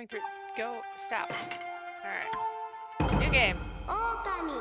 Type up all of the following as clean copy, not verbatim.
going through. Go. Stop. Alright. New game. Okami.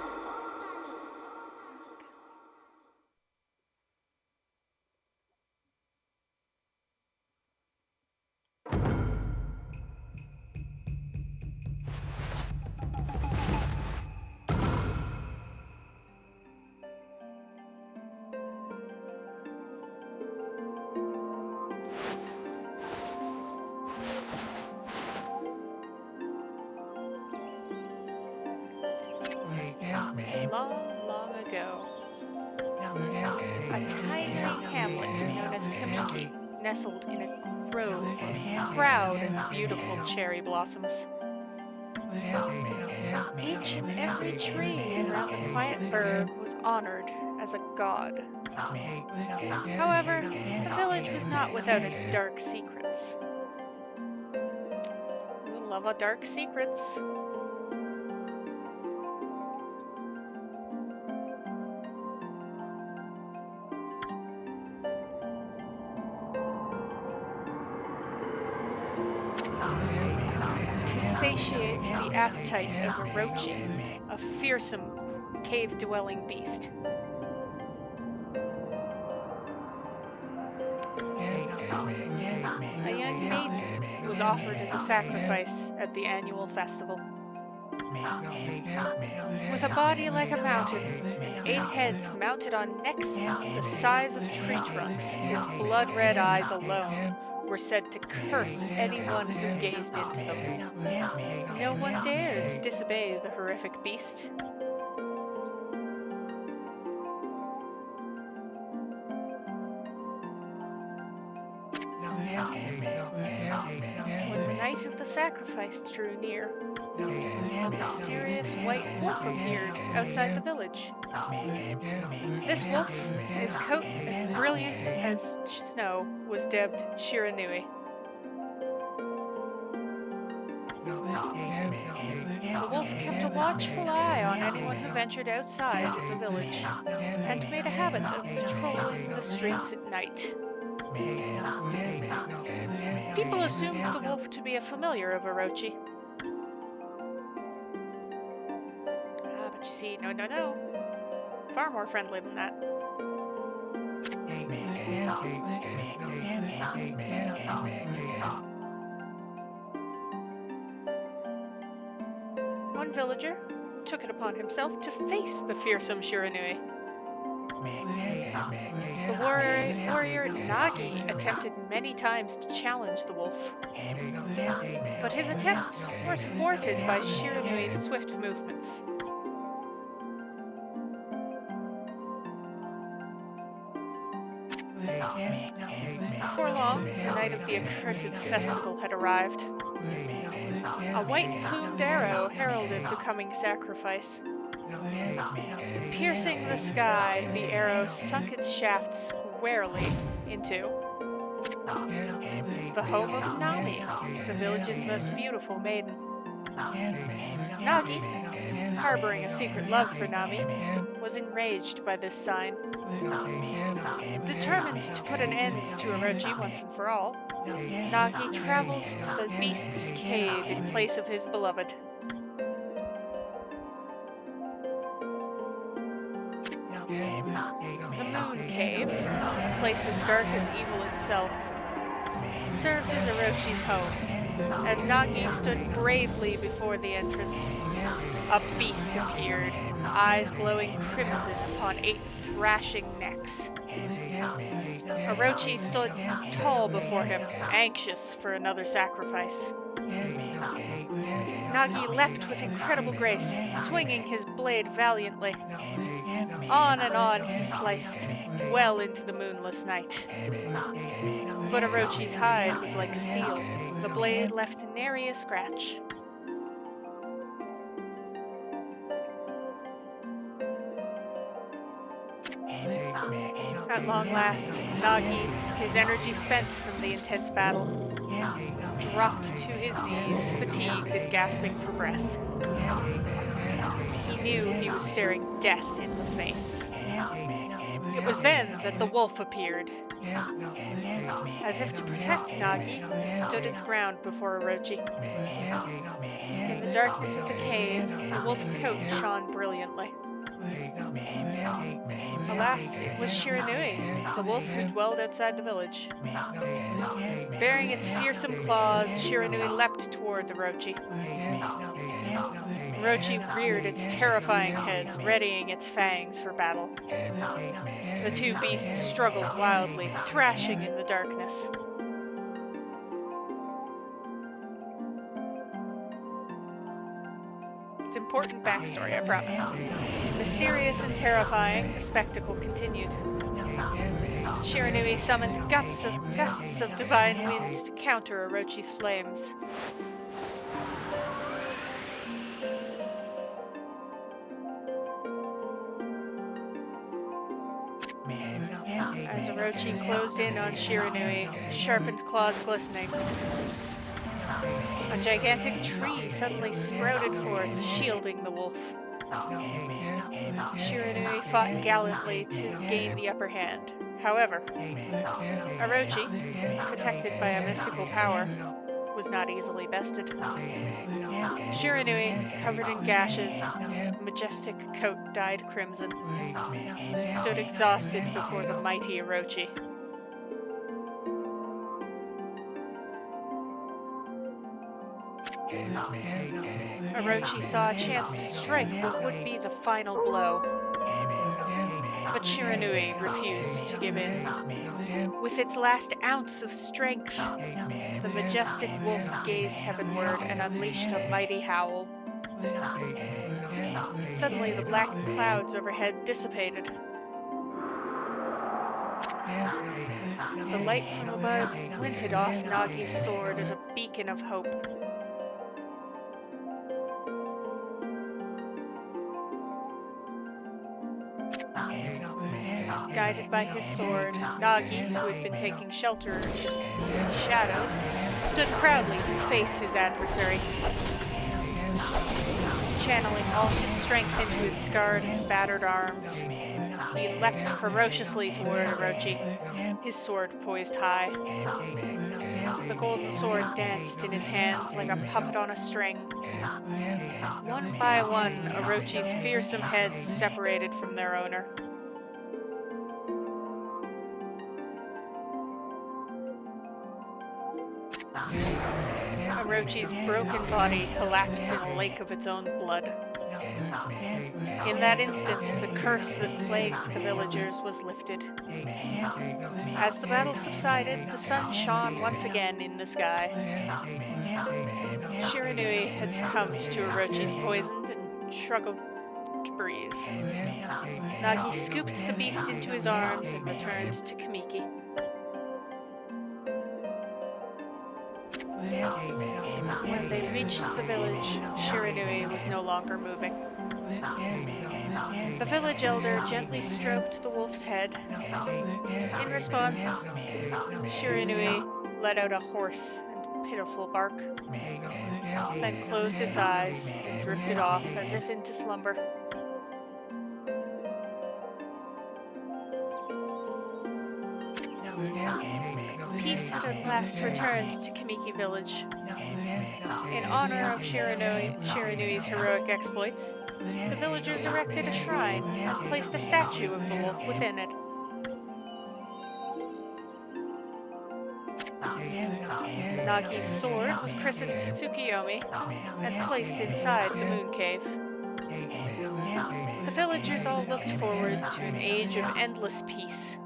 Long, long ago, a tiny hamlet known as Kamiki nestled in a grove of proud and beautiful cherry blossoms. Each and every tree around the quiet burg was honored as a god. However, the village was not without its dark secrets. We love a dark secrets. To satiate the appetite of Orochi, a fearsome cave-dwelling beast. A young maiden was offered as a sacrifice at the annual festival. With a body like a mountain, 8 heads mounted on necks the size of tree trunks, its blood-red eyes alone were said to curse anyone who gazed into them. No one dared disobey the horrific beast. When the night of the sacrifice drew near, a mysterious white wolf appeared outside the village. This wolf, his coat as brilliant as snow, was dubbed Shiranui. The wolf kept a watchful eye on anyone who ventured outside the village, and made a habit of patrolling the streets at night. People assumed the wolf to be a familiar of Orochi. But you see, no. Far more friendly than that. One villager took it upon himself to face the fearsome Shiranui. The warrior Nagi attempted many times to challenge the wolf, but his attempts were thwarted by Shiranui's swift movements. Before long, the night of the accursed festival had arrived. A white-plumed arrow heralded the coming sacrifice. Piercing the sky, the arrow sunk its shaft squarely into the home of Nami, the village's most beautiful maiden. Nagi, harboring a secret love for Nami, was enraged by this sign. Determined to put an end to Orochi once and for all, Nagi traveled to the beast's cave in place of his beloved. The Moon Cave, a place as dark as evil itself, served as Orochi's home. As Nagi stood bravely before the entrance, a beast appeared, eyes glowing crimson upon 8 thrashing necks. Orochi stood tall before him, anxious for another sacrifice. Nagi leapt with incredible grace, swinging his blade valiantly. On and on he sliced, well into the moonless night. But Orochi's hide was like steel. The blade left nary a scratch. At long last, Nagi, his energy spent from the intense battle, dropped to his knees, fatigued and gasping for breath. He knew he was staring death in the face. It was then that the wolf appeared. As if to protect Nagi, it stood its ground before Orochi. In the darkness of the cave, the wolf's coat shone brilliantly. Alas, it was Shiranui, the wolf who dwelled outside the village. Bearing its fearsome claws, Shiranui leapt toward Orochi. Orochi reared its terrifying heads, readying its fangs for battle. The two beasts struggled wildly, thrashing in the darkness. It's important backstory, I promise. Mysterious and terrifying, the spectacle continued. Shiranui summoned gusts of divine winds to counter Orochi's flames. As Orochi closed in on Shiranui, sharpened claws glistening, a gigantic tree suddenly sprouted forth, shielding the wolf. Shiranui fought gallantly to gain the upper hand. However, Orochi, protected by a mystical power, was not easily bested. Shiranui, covered in gashes, majestic coat dyed crimson, stood exhausted before the mighty Orochi. Orochi saw a chance to strike what would be the final blow. But Shiranui refused to give in. With its last ounce of strength, the majestic wolf gazed heavenward and unleashed a mighty howl. Suddenly, the black clouds overhead dissipated. The light from above glinted off Nagi's sword as a beacon of hope. Guided by his sword, Nagi, who had been taking shelter in the shadows, stood proudly to face his adversary. Channeling all his strength into his scarred and battered arms, he leapt ferociously toward Orochi, his sword poised high. The golden sword danced in his hands like a puppet on a string. One by one, Orochi's fearsome heads separated from their owner. Orochi's broken body collapsed in a lake of its own blood. In that instant, the curse that plagued the villagers was lifted. As the battle subsided, the sun shone once again in the sky. Shiranui had succumbed to Orochi's poison and struggled to breathe. Nagi scooped the beast into his arms and returned to Kamiki. When they reached the village, Shiranui was no longer moving. The village elder gently stroked the wolf's head. In response, Shiranui let out a hoarse and pitiful bark, then closed its eyes and drifted off as if into slumber. Peace had at last returned to Kamiki village. In honor of Shiranui's heroic exploits, the villagers erected a shrine and placed a statue of the wolf within it. Nagi's sword was christened Tsukiyomi and placed inside the moon cave. The villagers all looked forward to an age of endless peace.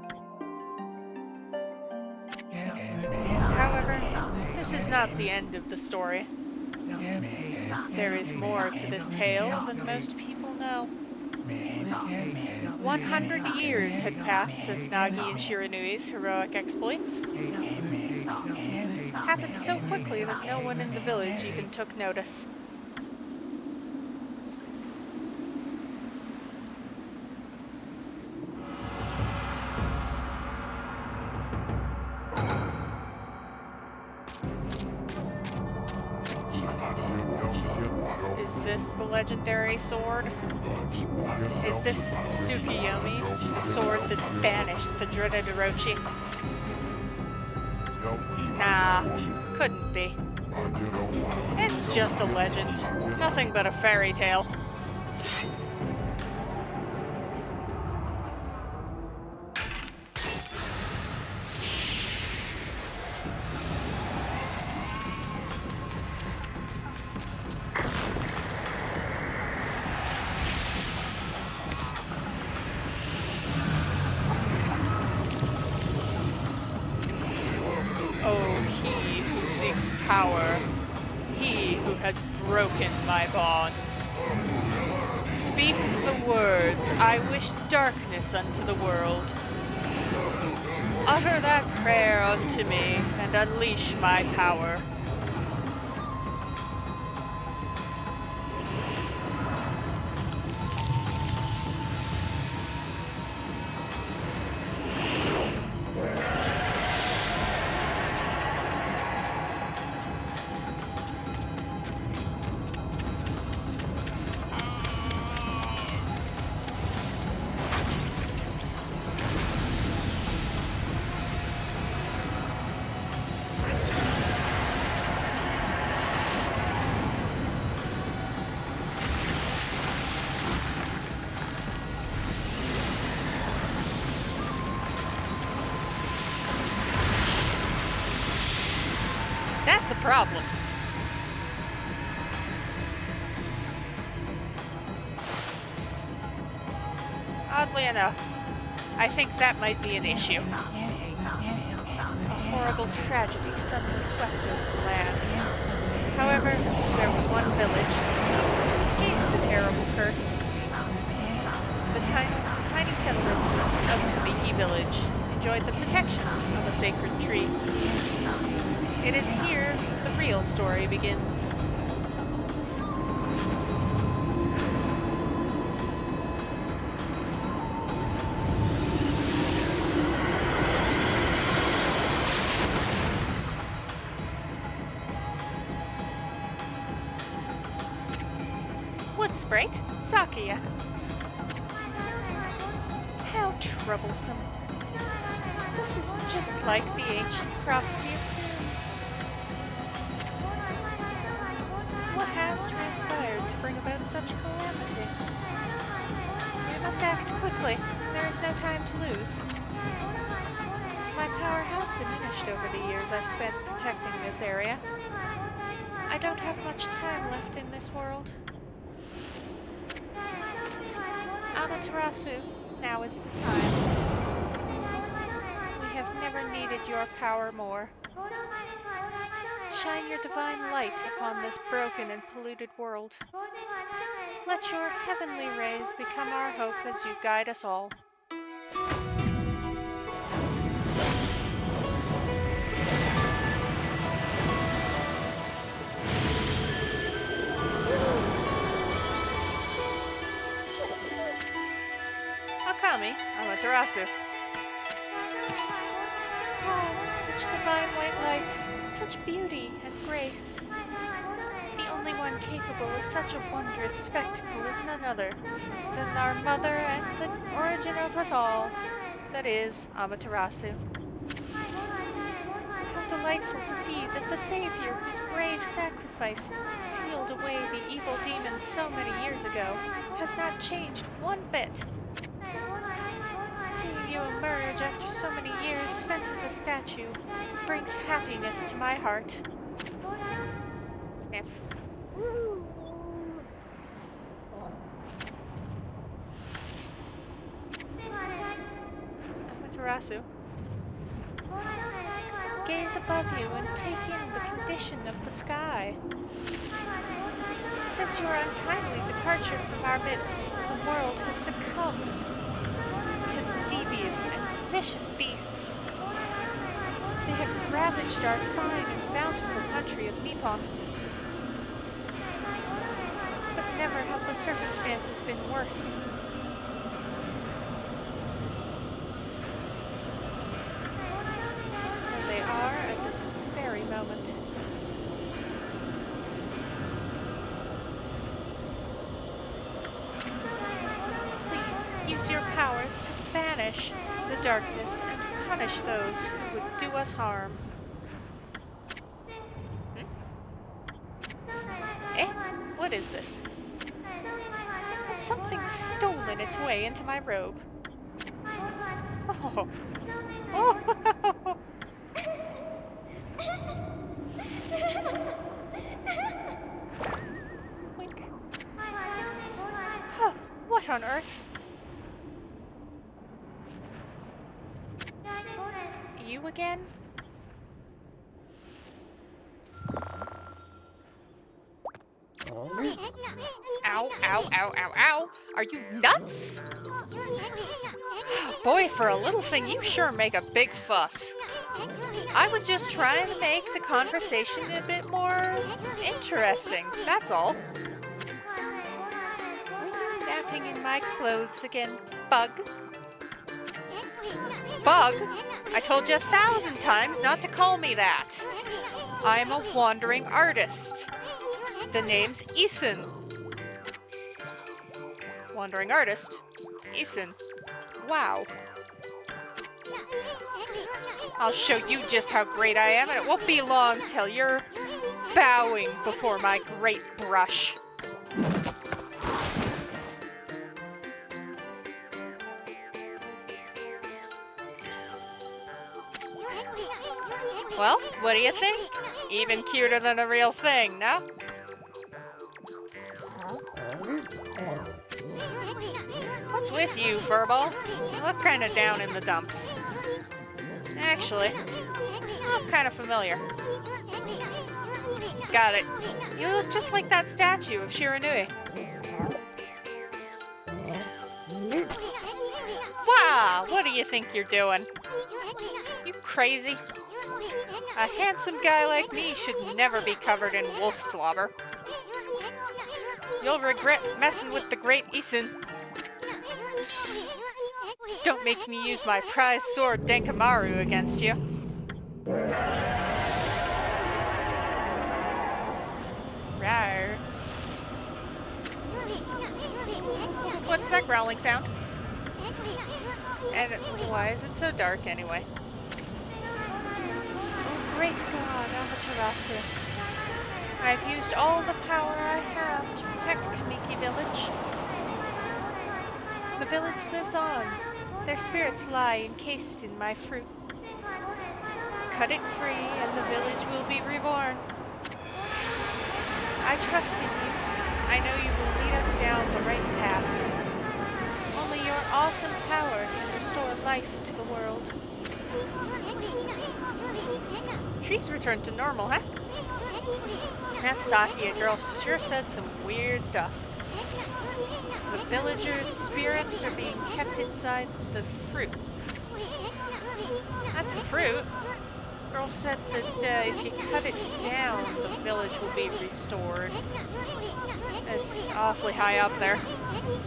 However, this is not the end of the story. There is more to this tale than most people know. 100 years had passed since Nagi and Shiranui's heroic exploits. Happened so quickly that no one in the village even took notice. Is this the legendary sword? Is this Tsukiyomi, the sword that banished the dreaded Orochi? Nah, couldn't be. It's just a legend, nothing but a fairy tale. Oh, he who seeks power, he who has broken my bonds. Speak the words, I wish darkness unto the world. Utter that prayer unto me, and unleash my power. That's a problem. Oddly enough, I think that might be an issue. A horrible tragedy suddenly swept over the land. However, there was one village that seemed to escape the terrible curse. The tiny settlement of Kamiki Village enjoyed the protection of a sacred tree. It is here the real story begins. Wood sprite, Sakuya. How troublesome. This is just like the ancient prophecy of doom. What has transpired to bring about such calamity? We must act quickly. There is no time to lose. My power has diminished over the years I've spent protecting this area. I don't have much time left in this world. Amaterasu, now is the time. We have never needed your power more. Shine your divine light upon this broken and polluted world. Let your heavenly rays become our hope as you guide us all. Okami, Amaterasu. Oh, such divine white light, such beauty and grace. The only one capable of such a wondrous spectacle is none other than our mother and the origin of us all, that is, Amaterasu. How delightful to see that the Savior whose brave sacrifice sealed away the evil demons so many years ago has not changed one bit. Seeing you emerge after so many years spent as a statue brings happiness to my heart. Sniff. Amaterasu. Gaze above you and take in the condition of the sky. Since your untimely departure from our midst, the world has succumbed to devious and vicious beasts. They have ravaged our fine and bountiful country of Nippon. But never have the circumstances been worse. Than they are at this very moment. banish the darkness and punish those who would do us harm. Hmm? Eh? What is this? Something's stolen its way into my robe. Oh. Oh. Wink. Huh, what on earth? You again? Ow, ow, ow, ow, ow! Are you nuts? Boy, for a little thing, you sure make a big fuss. I was just trying to make the conversation a bit more interesting, that's all. Were you napping in my clothes again, Bug? Bug? I told you 1,000 times not to call me that. I'm a wandering artist. The name's Isun. Wandering artist? Isun. Wow. I'll show you just how great I am, and it won't be long till you're bowing before my great brush. Well, what do you think? Even cuter than a real thing, no? What's with you, Furball? You look kinda down in the dumps. Actually, you look kinda familiar. Got it. You look just like that statue of Shiranui. Wow, what do you think you're doing? You crazy? A handsome guy like me should never be covered in wolf slobber. You'll regret messing with the great Isun. Don't make me use my prized sword Denkamaru against you. Rawr. What's that growling sound? And why is it so dark anyway? Oh, great God, Amaterasu. I've used all the power I have to protect Kamiki Village. The village lives on. Their spirits lie encased in my fruit. Cut it free and the village will be reborn. I trust in you. I know you will lead us down the right path. Only your awesome power can restore life to the world. Trees returned to normal, huh? That Saki girl sure said some weird stuff. The villagers' spirits are being kept inside the fruit. That's the fruit. Girl said that if you cut it down, the village will be restored. It's awfully high up there.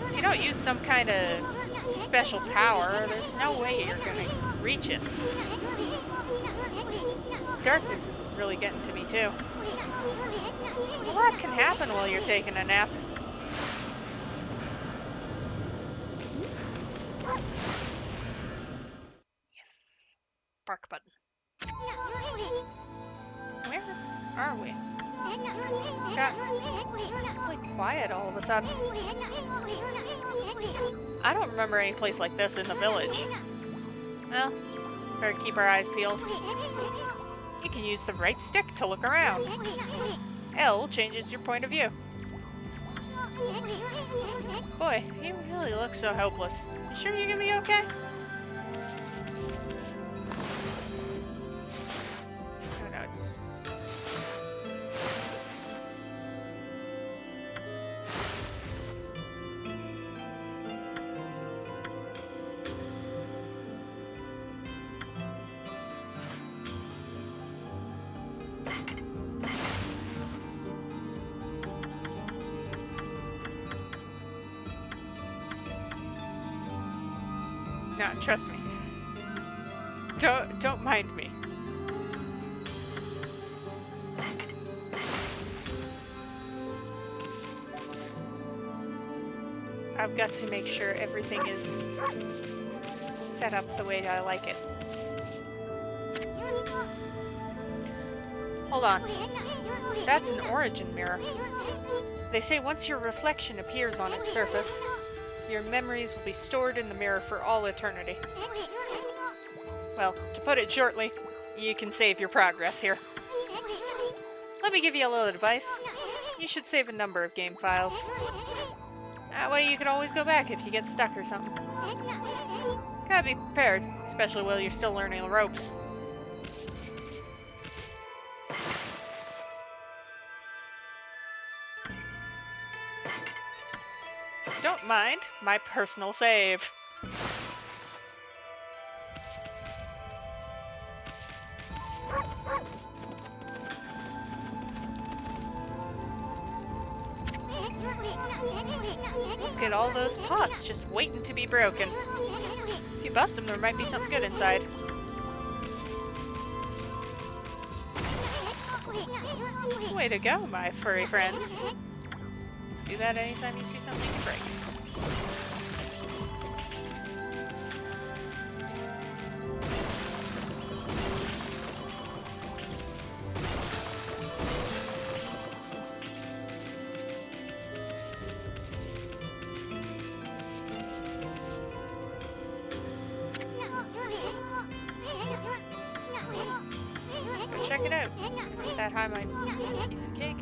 If you don't use some kind of special power, there's no way you're gonna reach it. This darkness is really getting to me too. A lot can happen while you're taking a nap. Yes. Bark button. Where are we? Got really quiet all of a sudden. I don't remember any place like this in the village. Well, better keep our eyes peeled. You can use the right stick to look around. L changes your point of view. Boy, you really look so helpless. You sure you're gonna be okay? Oh no, it's... No, trust me. Don't mind me. I've got to make sure everything is set up the way I like it. Hold on. That's an origin mirror. They say once your reflection appears on its surface, your memories will be stored in the mirror for all eternity. Well, to put it shortly, you can save your progress here. Let me give you a little advice. You should save a number of game files. That way you can always go back if you get stuck or something. Gotta be prepared, especially while you're still learning the ropes. Don't mind my personal save. Look at all those pots just waiting to be broken. If you bust them, there might be something good inside. Way to go, my furry friend. Do that anytime you see something you can break. Go check it out. With that high my piece of cake.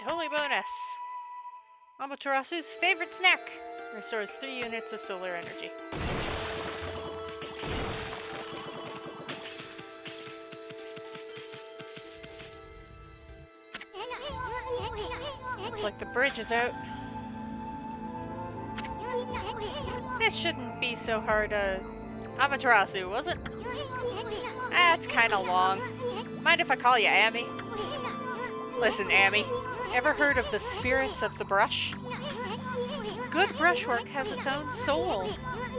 Holy bonus! Amaterasu's favorite snack! Restores 3 units of solar energy. Looks like the bridge is out. This shouldn't be so hard, Amaterasu, was it? That's kinda long. Mind if I call you Amy? Listen, Amy. Ever heard of the spirits of the brush? Good brushwork has its own soul.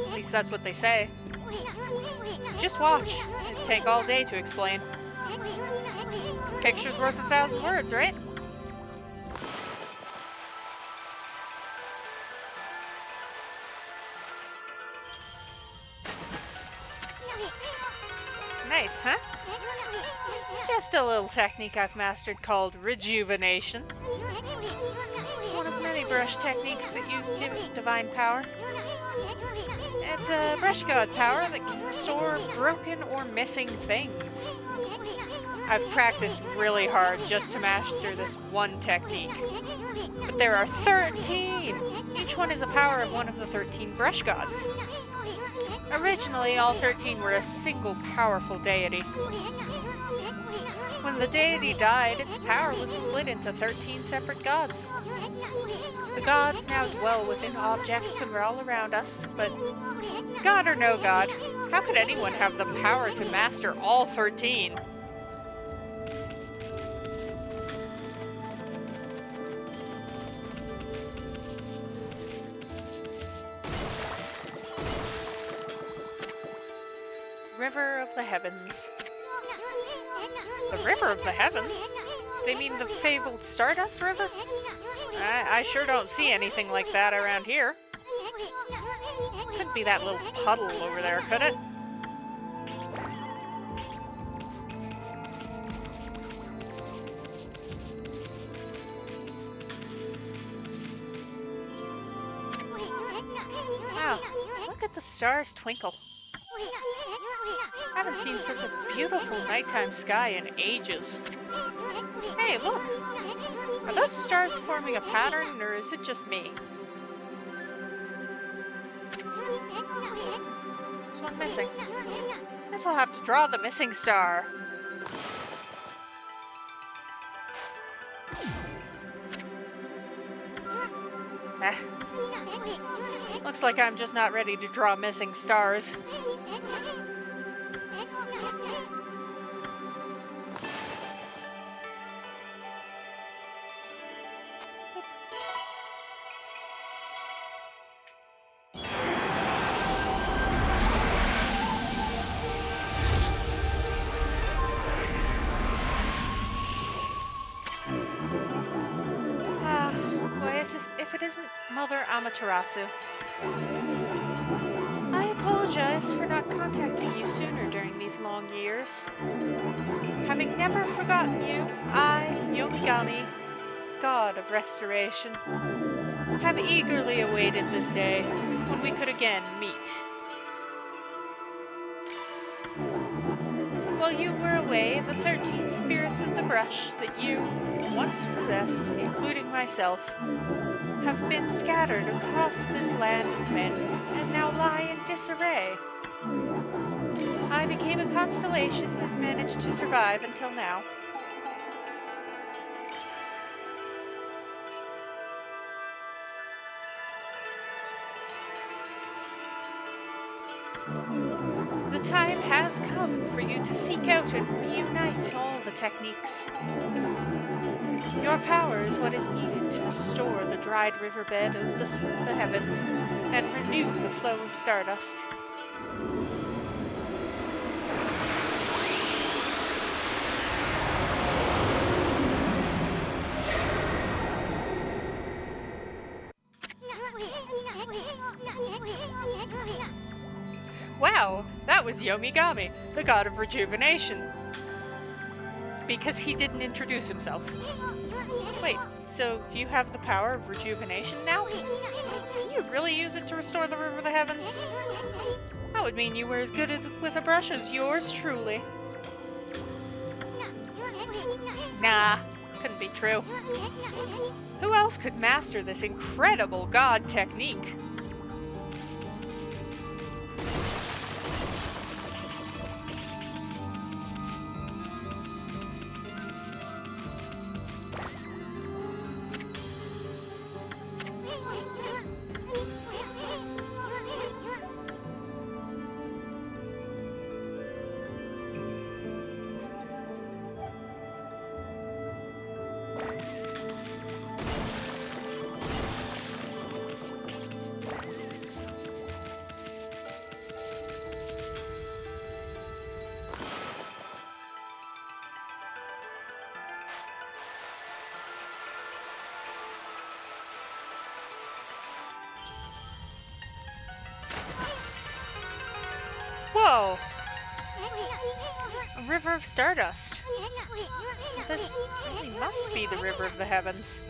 At least that's what they say. Just watch. It'd take all day to explain. Picture's worth 1,000 words, right? Nice, huh? Just a little technique I've mastered called rejuvenation. It's one of many brush techniques that use divine power. It's a brush god power that can restore broken or missing things. I've practiced really hard just to master this one technique. But there are 13! Each one is a power of one of the 13 brush gods. Originally, all 13 were a single powerful deity. When the deity died, its power was split into 13 separate gods. The gods now dwell within objects and are all around us, but god or no god, how could anyone have the power to master all 13? River of the Heavens. The River of the Heavens? They mean the fabled Stardust River? I sure don't see anything like that around here. Couldn't be that little puddle over there, could it? Wow, look at the stars twinkle. I haven't seen such a beautiful nighttime sky in ages. Hey, look! Are those stars forming a pattern, or is it just me? There's one missing. Guess I'll have to draw the missing star. Looks like I'm just not ready to draw missing stars. Why, if it isn't Mother Amaterasu. I apologize for not contacting you sooner during these long years. Having never forgotten you, I, Yomigami, God of Restoration, have eagerly awaited this day when we could again meet. While you were away, the 13 spirits of the brush that you once possessed, including myself, have been scattered across this land of men and now lie in disarray. I became a constellation and managed to survive until now. The time has come for you to seek out and reunite all the techniques. Your power is what is needed to restore the dried riverbed of the heavens and renew the flow of stardust. Wow, that was Yomigami, the god of rejuvenation. Because he didn't introduce himself. Wait, so you have the power of rejuvenation now? Can you really use it to restore the river of the heavens? That would mean you were as good with a brush as yours truly. Nah, couldn't be true. Who else could master this incredible god technique? Whoa! A river of stardust. So this really must be the river of the heavens.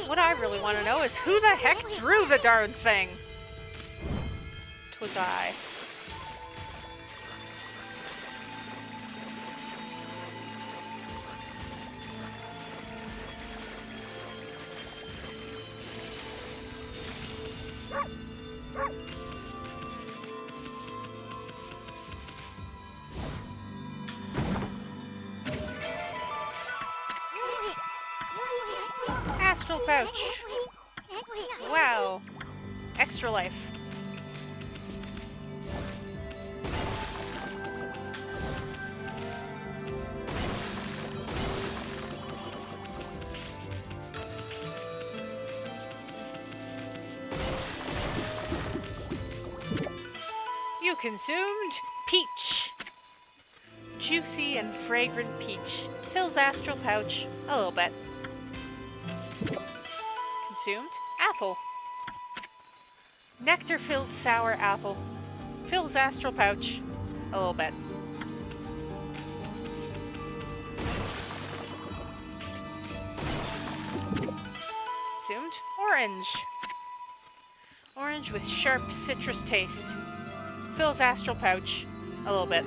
What I really want to know is who the heck drew the darn thing? 'Twas I. Astral pouch. Wow. Extra life. You consumed peach. Juicy and fragrant peach. Fills astral pouch a little bit. Consumed apple. Nectar-filled sour apple. Fills astral pouch a little bit. Consumed orange. Orange with sharp citrus taste. Fills astral pouch a little bit.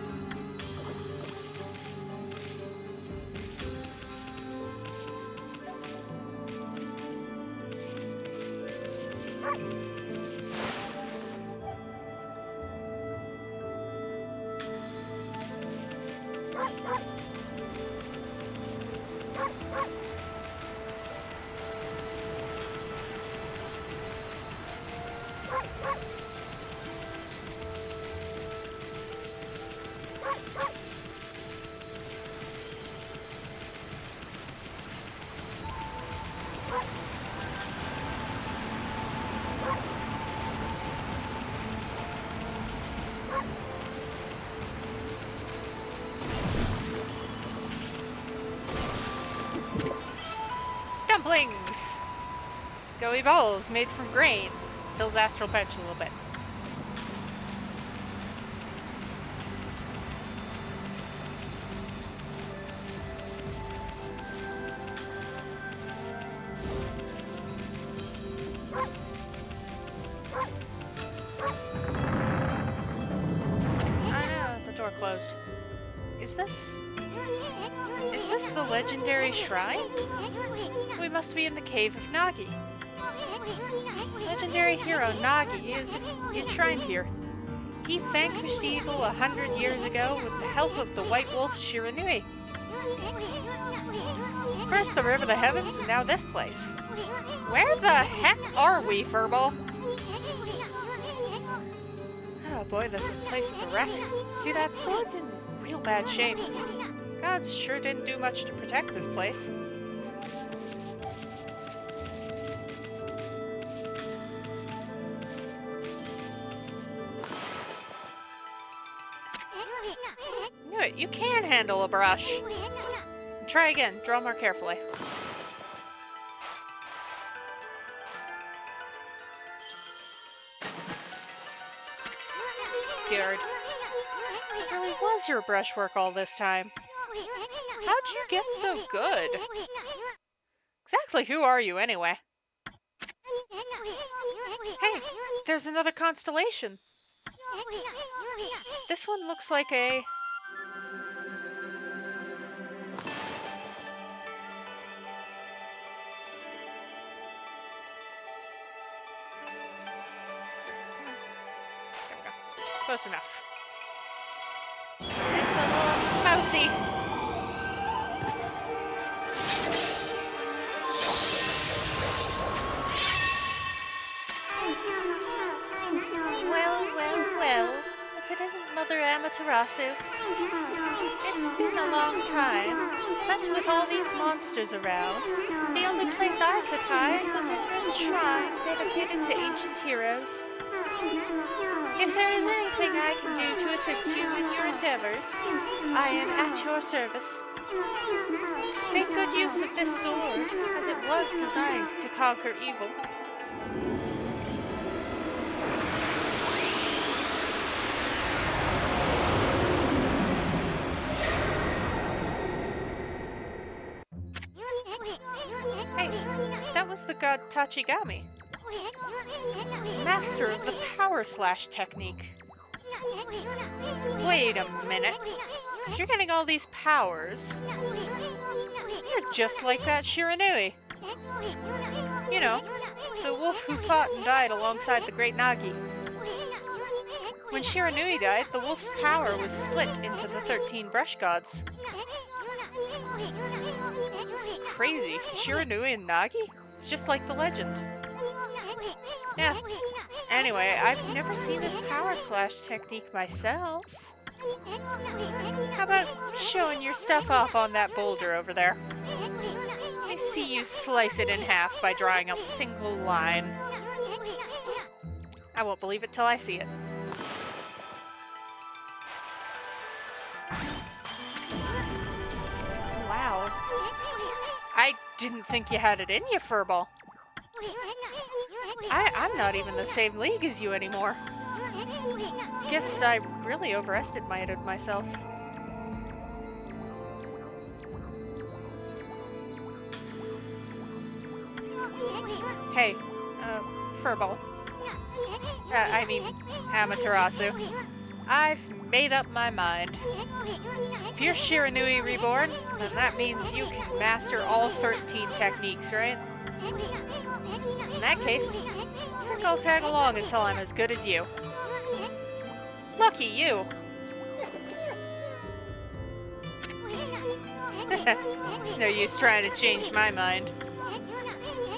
Dumplings! Doughy balls made from grain. Fills astral bench a little bit. I know, the door closed. Is this the legendary shrine? We must be in the cave of Nagi. Legendary hero Nagi is enshrined here. He vanquished evil 100 years ago with the help of the White Wolf Shiranui. First the River of the Heavens, and now this place. Where the heck are we, Furball? Oh boy, this place is a wreck. See, that sword's in real bad shape. Gods sure didn't do much to protect this place. Knew it, you can handle a brush. Try again, draw more carefully. Cured. It really was your brushwork all this time. How'd you get so good? Exactly who are you, anyway? Hey, there's another constellation. This one looks like a... There we go. Close enough. It's a little mousy. Well, if it isn't Mother Amaterasu. It's been a long time, but with all these monsters around, the only place I could hide was in this shrine dedicated to ancient heroes. If there is anything I can do to assist you in your endeavors, I am at your service. Make good use of this sword, as it was designed to conquer evil. Hey, that was the god Tachigami, master of the power slash technique. Wait a minute. If you're getting all these powers, you're just like that Shiranui. You know, the wolf who fought and died alongside the great Nagi. When Shiranui died, the wolf's power was split into the 13 brush gods. It's crazy. Shiranui and Nagi? It's just like the legend. Yeah. Anyway, I've never seen this power slash technique myself. How about showing your stuff off on that boulder over there? I see you slice it in half by drawing a single line. I won't believe it till I see it. Wow. I didn't think you had it in you, Furball. I'm not even the same league as you anymore. Guess I really overestimated myself. Hey, Furball. I mean, Amaterasu. I've made up my mind. If you're Shiranui Reborn, then that means you can master all 13 techniques, right? In that case, I think I'll tag along until I'm as good as you. Lucky you! It's no use trying to change my mind.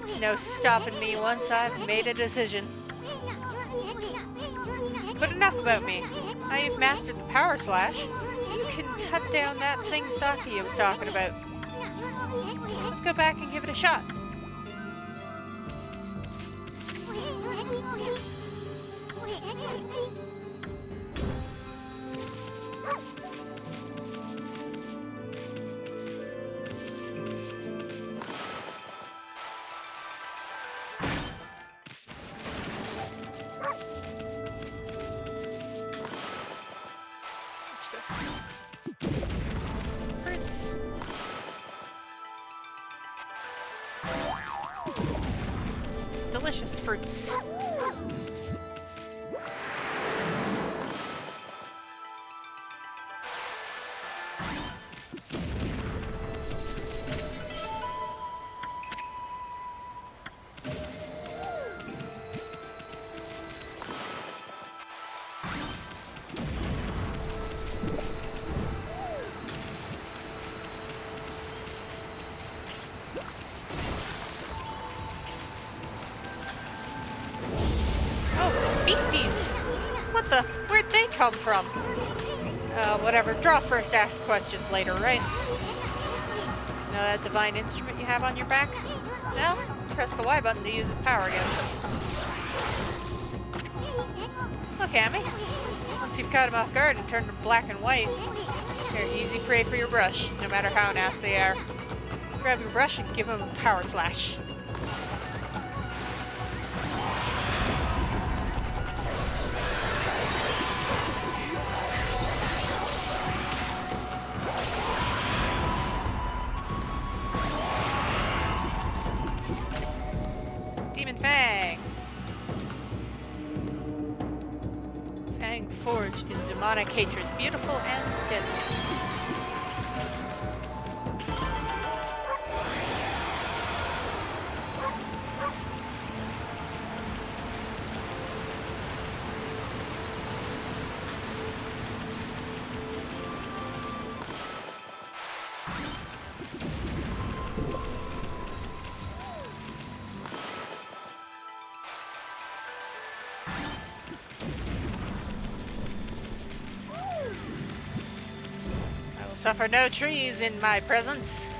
It's no stopping me once I've made a decision. But enough about me. Now you've mastered the power slash, you can cut down that thing Saki was talking about. Let's go back and give it a shot. Fruits. Delicious fruits. Beasties! What the? Where'd they come from? Whatever. Draw first, ask questions later, right? Know that divine instrument you have on your back? Well, press the Y button to use its power against them. Look, Amy. Once you've caught them off guard and turned them black and white, they're easy prey for your brush, no matter how nasty they are. Grab your brush and give them a power slash. Forged in demonic hatred, beautiful and deadly. Suffer no trees in my presence.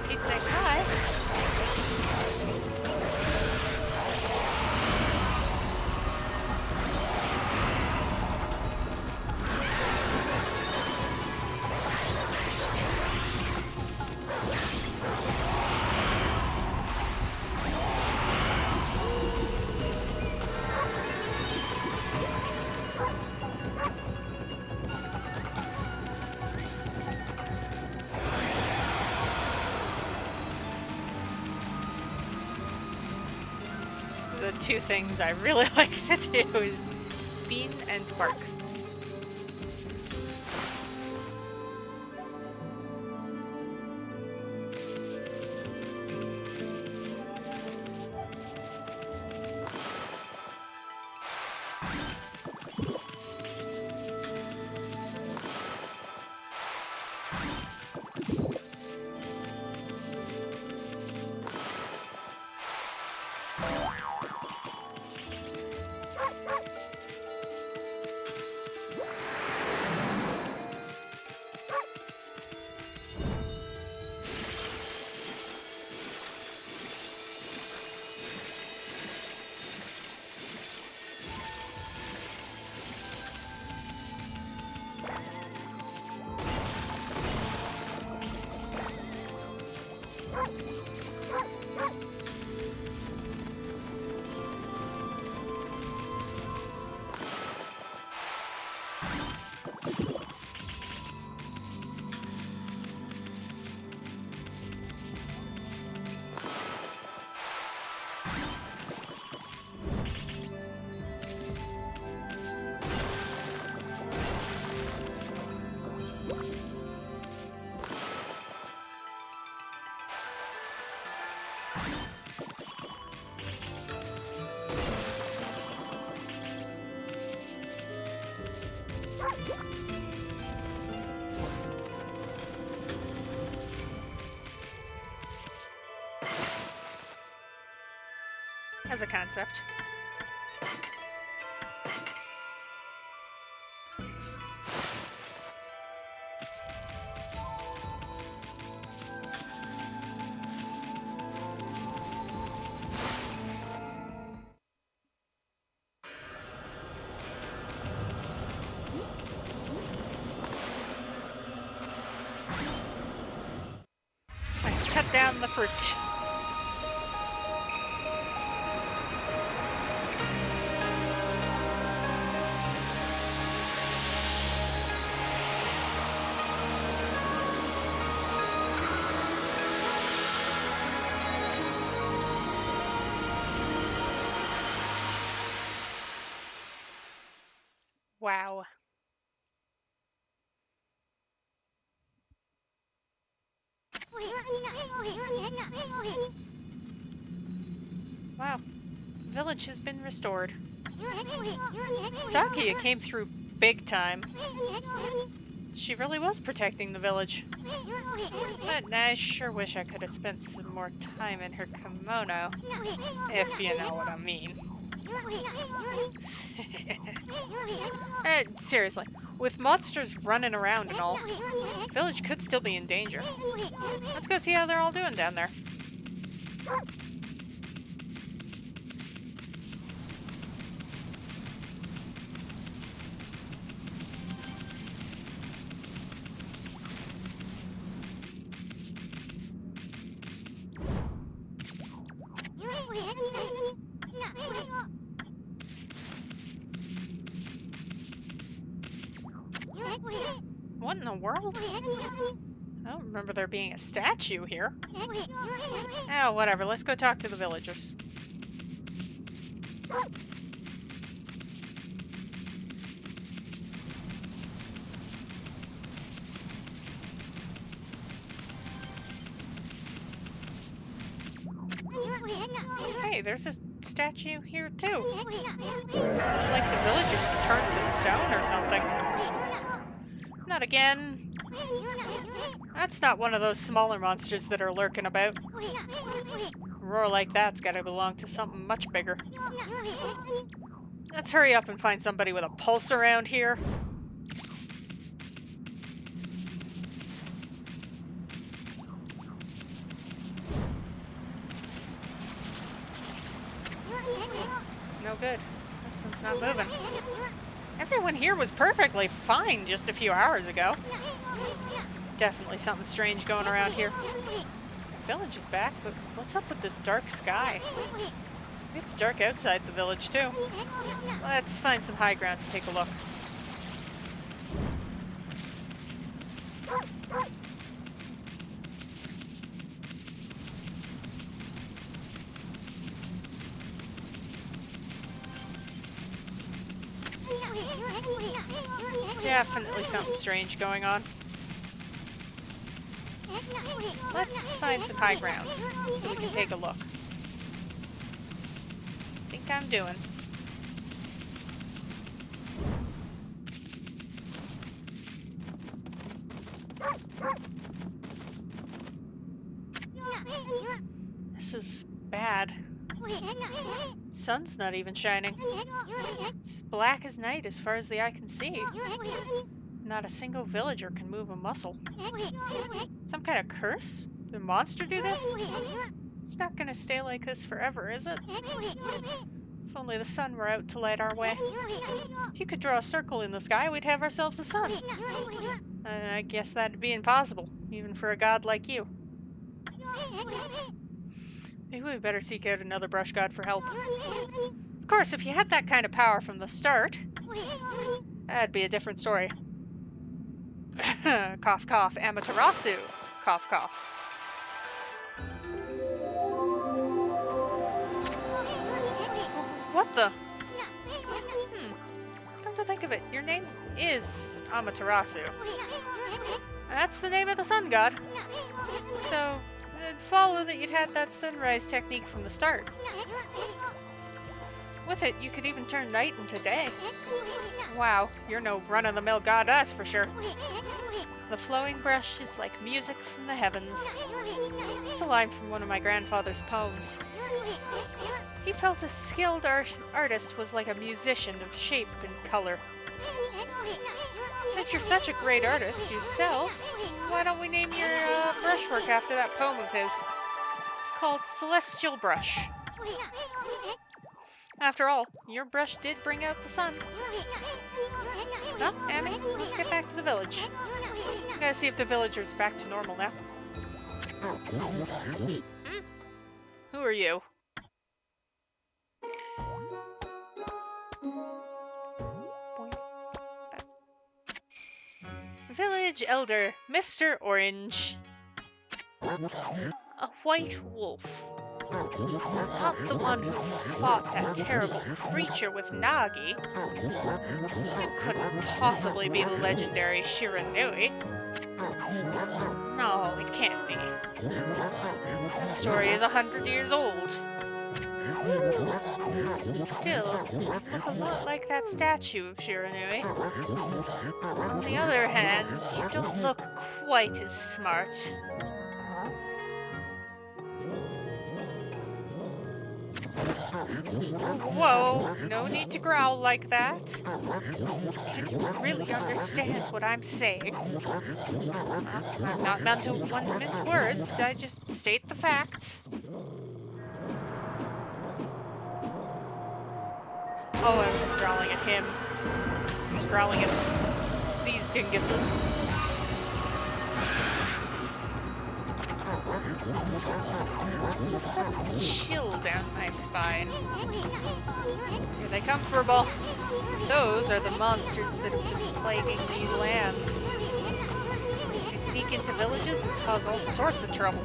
He'd say hi. The two things I really like to do is spin and bark. as a concept. Let's cut down the fruit. Wow. Wow. Village has been restored. Sakia came through big time. She really was protecting the village. But I sure wish I could have spent some more time in her kimono. If you know what I mean. Seriously, with monsters running around and all, the village could still be in danger. Let's go see how they're all doing down there. What in the world? I don't remember there being a statue here. Oh, whatever. Let's go talk to the villagers. Hey, there's a statue here too. Like the villagers turned to stone or something. Not again. That's not one of those smaller monsters that are lurking about. A roar like that's gotta belong to something much bigger. Let's hurry up and find somebody with a pulse around here. No good. This one's not moving. Everyone here was perfectly fine just a few hours ago. Definitely something strange going around here. The village is back, but what's up with this dark sky? It's dark outside the village too. Let's find some high ground to take a look. Definitely something strange going on. Let's find some high ground so we can take a look. Think I'm doing. This is bad. Sun's not even shining. It's black as night as far as the eye can see. Not a single villager can move a muscle. Some kind of curse? Did a monster do this? It's not gonna stay like this forever, is it? If only the sun were out to light our way. If you could draw a circle in the sky, we'd have ourselves a sun. I guess that'd be impossible, even for a god like you. Maybe we better seek out another brush god for help. Of course, if you had that kind of power from the start, that'd be a different story. Cough, cough, Amaterasu. Cough, cough. What the? Come to think of it, your name is Amaterasu. That's the name of the sun god. So, it'd follow that you'd had that sunrise technique from the start. With it, you could even turn night into day. Wow, you're no run-of-the-mill goddess for sure. The flowing brush is like music from the heavens. It's a line from one of my grandfather's poems. He felt a skilled artist was like a musician of shape and color. Since you're such a great artist yourself, why don't we name your brushwork after that poem of his? It's called Celestial Brush. After all, your brush did bring out the sun. Well, Amy, let's get back to the village. I gotta see if the villagers are back to normal now. Who are you? Village Elder, Mr. Orange. A white wolf. Not the one who fought that terrible creature with Nagi. It couldn't possibly be the legendary Shiranui. No, it can't be. That story is 100 years old. Still, you look a lot like that statue of Shiranui. On the other hand, you don't look quite as smart. Whoa, no need to growl like that. Can you really understand what I'm saying? I'm not meant to mince words, I just state the facts. Oh, I wasn't growling at him. I was growling at these dinguses. What's a sudden chill down my spine? Here they come, Furball. Those are the monsters that have been plaguing these lands. They sneak into villages and cause all sorts of trouble.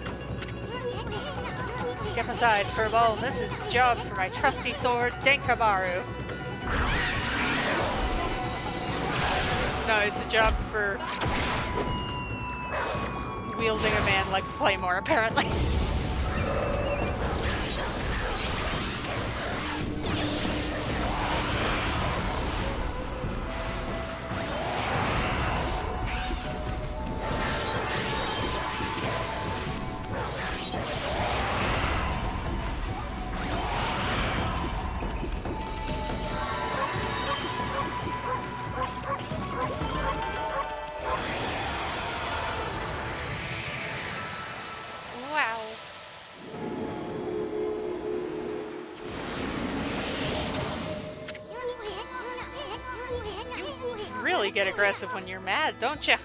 Step aside, Furball. This is a job for my trusty sword, Denkabaru. No, it's a job for wielding a man like a claymore, apparently. Get aggressive when you're mad, don't you?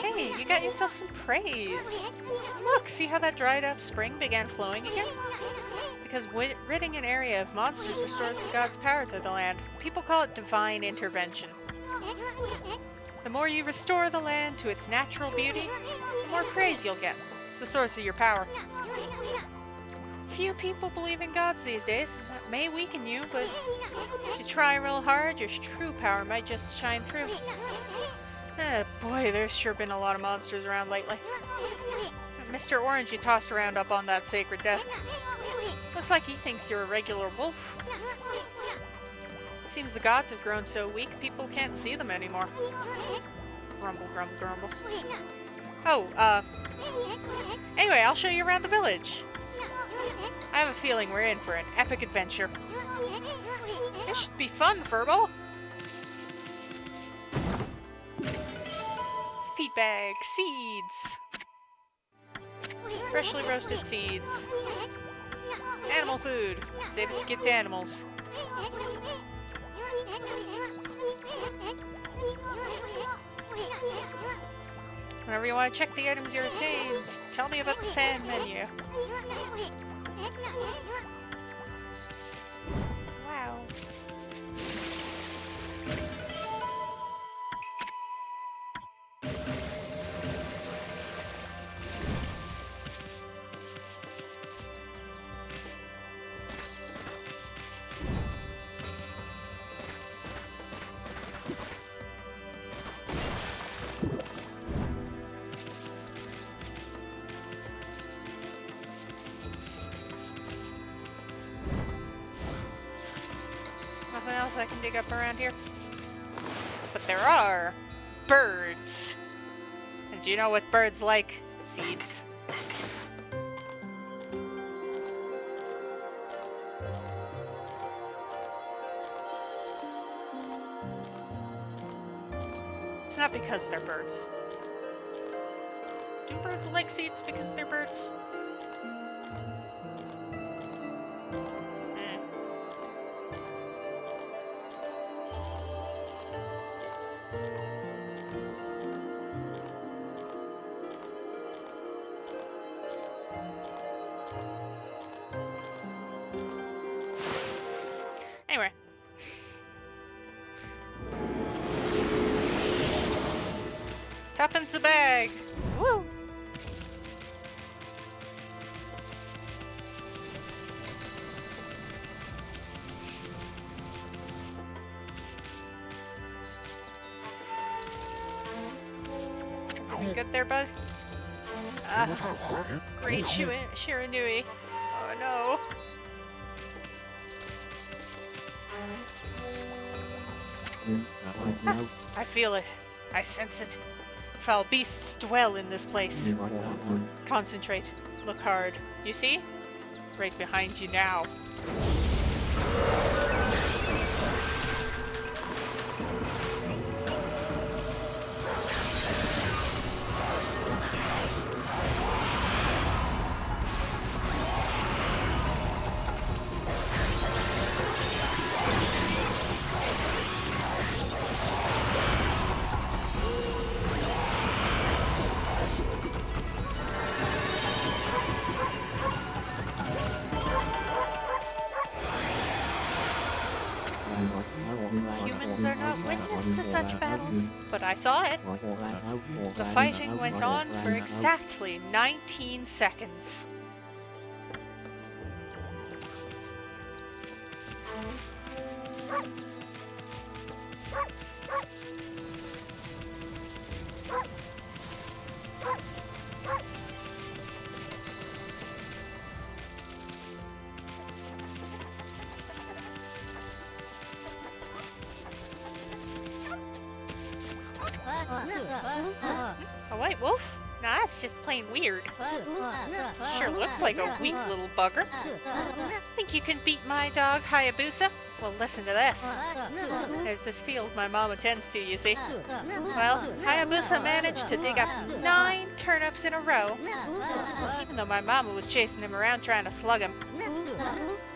Hey, you got yourself some praise. Look, see how that dried up spring began flowing again? Because ridding an area of monsters restores the god's power to the land. People call it divine intervention. The more you restore the land to its natural beauty, the more praise you'll get. It's the source of your power. Few people believe in gods these days. That may weaken you, but if you try real hard, your true power might just shine through. Boy, there's sure been a lot of monsters around lately. Mr. Orange you tossed around up on that sacred desk. Looks like he thinks you're a regular wolf. Seems the gods have grown so weak, people can't see them anymore. Grumble, grumble, grumble. Oh, anyway, I'll show you around the village. I have a feeling we're in for an epic adventure. This should be fun, Furball. Feed bag, seeds. Freshly roasted seeds. Animal food. Save it to give to animals. Whenever you want to check the items you obtained, tell me about the fan menu. Wow. Nothing else I can dig up around here? But there are birds. Do you know what birds like? Seeds. It's not because they're birds. Do birds like seeds because they're birds? Anyway. Tuppence a bag! Woo! You good there, bud? Great Shiranui. Oh no. I feel it. I sense it. Foul beasts dwell in this place. Concentrate. Look hard. You see? Right behind you now. Humans are not witness to such battles, but I saw it. The fighting went on for exactly 19 seconds. A white wolf? Nah, that's just plain weird. Sure looks like a weak little bugger. Think you can beat my dog, Hayabusa? Well, listen to this. There's this field my mama tends to, you see. Well, Hayabusa managed to dig up 9 turnips in a row, even though my mama was chasing him around trying to slug him.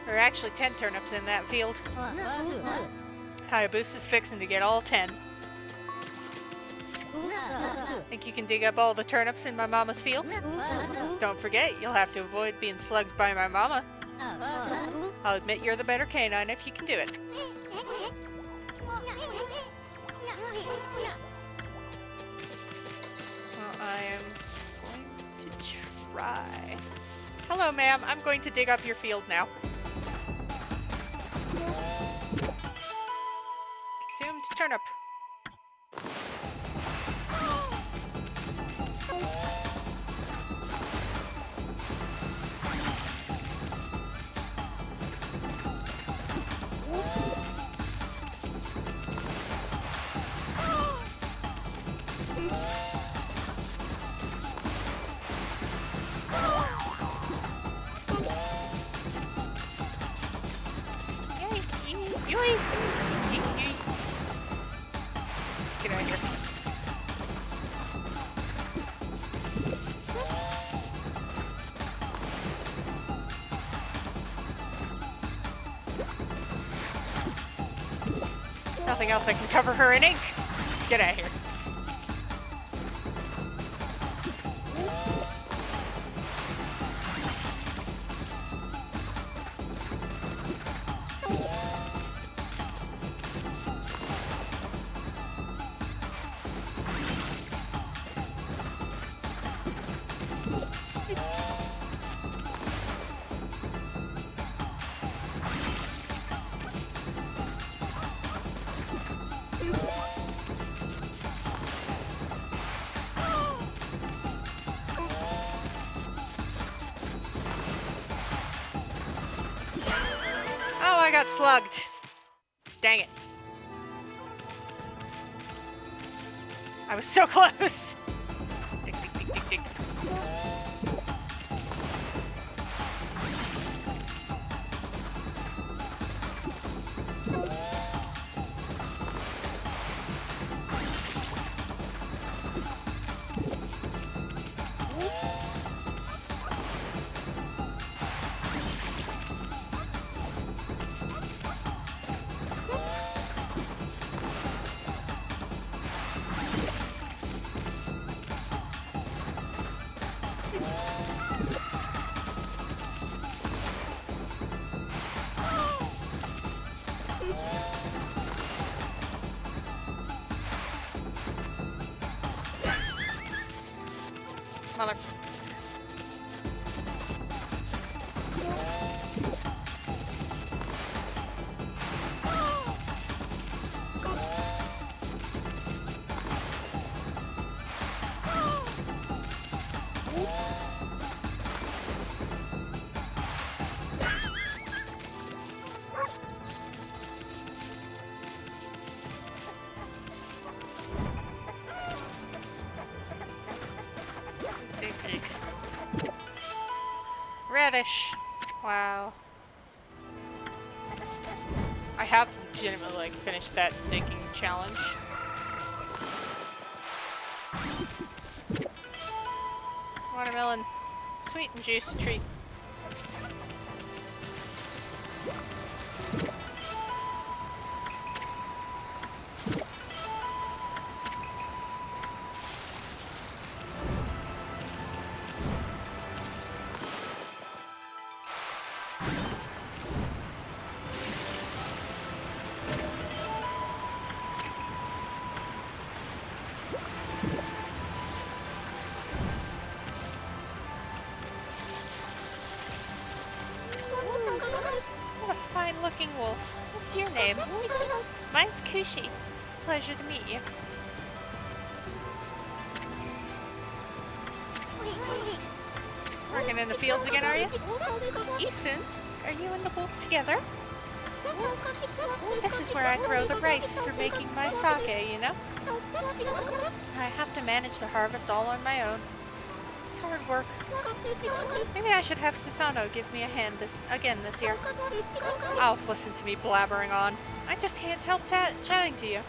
There are actually 10 turnips in that field. Hayabusa's fixing to get all 10. Think you can dig up all the turnips in my mama's field? Don't forget, you'll have to avoid being slugged by my mama. I'll admit you're the better canine if you can do it. Well, I am going to try. Hello, ma'am. I'm going to dig up your field now. Consumed turnip. Get out of here. Nothing else I can cover her in ink. Get out of here. I got slugged. Dang it. I was so close. dig. Mother. Dig, dig. Radish. Wow. I have legitimately like finished that digging challenge. Watermelon. Sweet and juicy treat. What a fine-looking wolf. What's your name? Mine's Kushi. It's a pleasure to meet you. Working in the fields again, are you? Isun, are you and the wolf together? This is where I grow the rice for making my sake, you know? I have to manage the harvest all on my own. It's hard work. Maybe I should have Susano give me a hand this year. Oh, listen to me blabbering on. I just can't help chatting to you.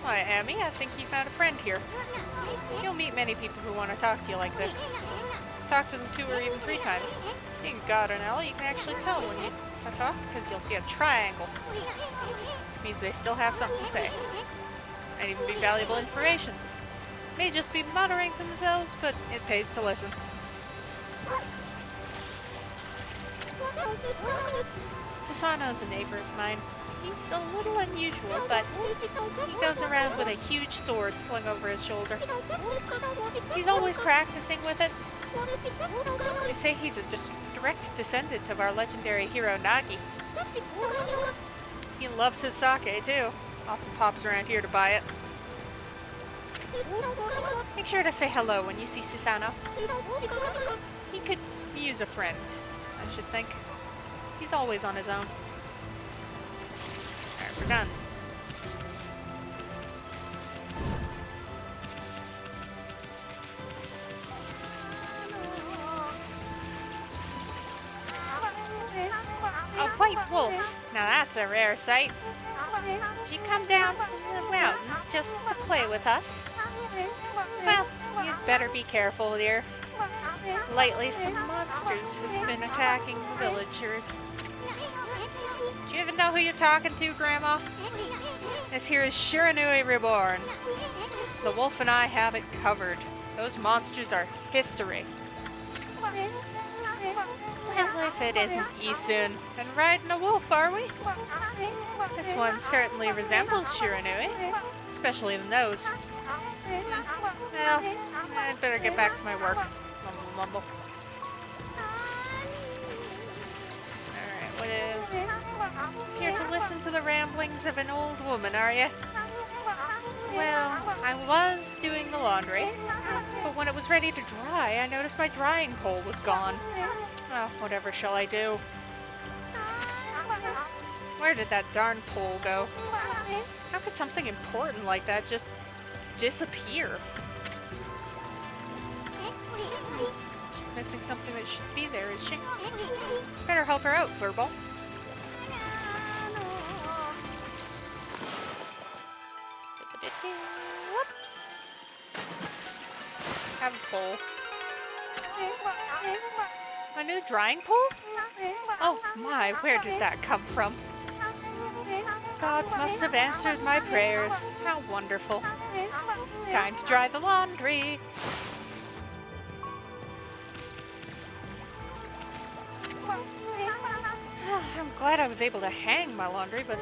Why, Amy, I think you found a friend here. You'll meet many people who want to talk to you like this. Talk to them 2 or even 3 times. In Gardenelle, you can actually tell when you talk because you'll see a triangle. Means they still have something to say. Might even be valuable information. May just be muttering to themselves, but it pays to listen. Susano's a neighbor of mine. He's a little unusual, but he goes around with a huge sword slung over his shoulder. He's always practicing with it. They say he's a direct descendant of our legendary hero Nagi. He loves his sake, too. Often pops around here to buy it. Make sure to say hello when you see Susano. He could use a friend, I should think. He's always on his own. Alright, we're done. A white wolf. Now that's a rare sight. Did you come down from the mountains just to play with us? Well, you'd better be careful, dear. Lately, some monsters have been attacking the villagers. Do you even know who you're talking to, Grandma? This here is Shiranui Reborn. The wolf and I have it covered. Those monsters are history. Well, if it isn't Isun, and riding a wolf, are we? This one certainly resembles Shiranui, especially the nose. Well, I'd better get back to my work. Mumble, mumble. Alright, here to listen to the ramblings of an old woman, are you? Well, I was doing the laundry, but when it was ready to dry, I noticed my drying pole was gone. Oh, whatever shall I do? Where did that darn pole go? How could something important like that just disappear? She's missing something that should be there, is she? Better help her out, Furball. Have a pole. A new drying pole? Oh my, where did that come from? Gods must have answered my prayers. How wonderful. Time to dry the laundry. I'm glad I was able to hang my laundry, but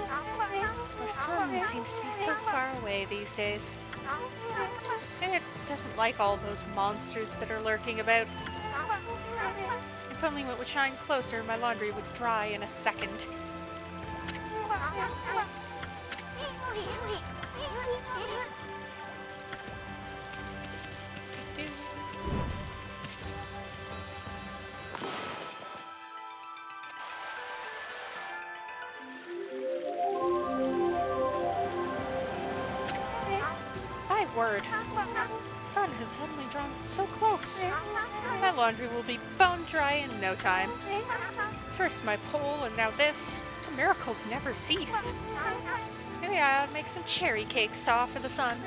the sun seems to be so far away these days. Maybe it doesn't like all those monsters that are lurking about. If only it would shine closer, my laundry would dry in a second. My word, the sun has suddenly drawn so close. My laundry will be bone dry in no time. First my pole, and now this. The miracles never cease. Maybe I ought to make some cherry cakes to offer the sun.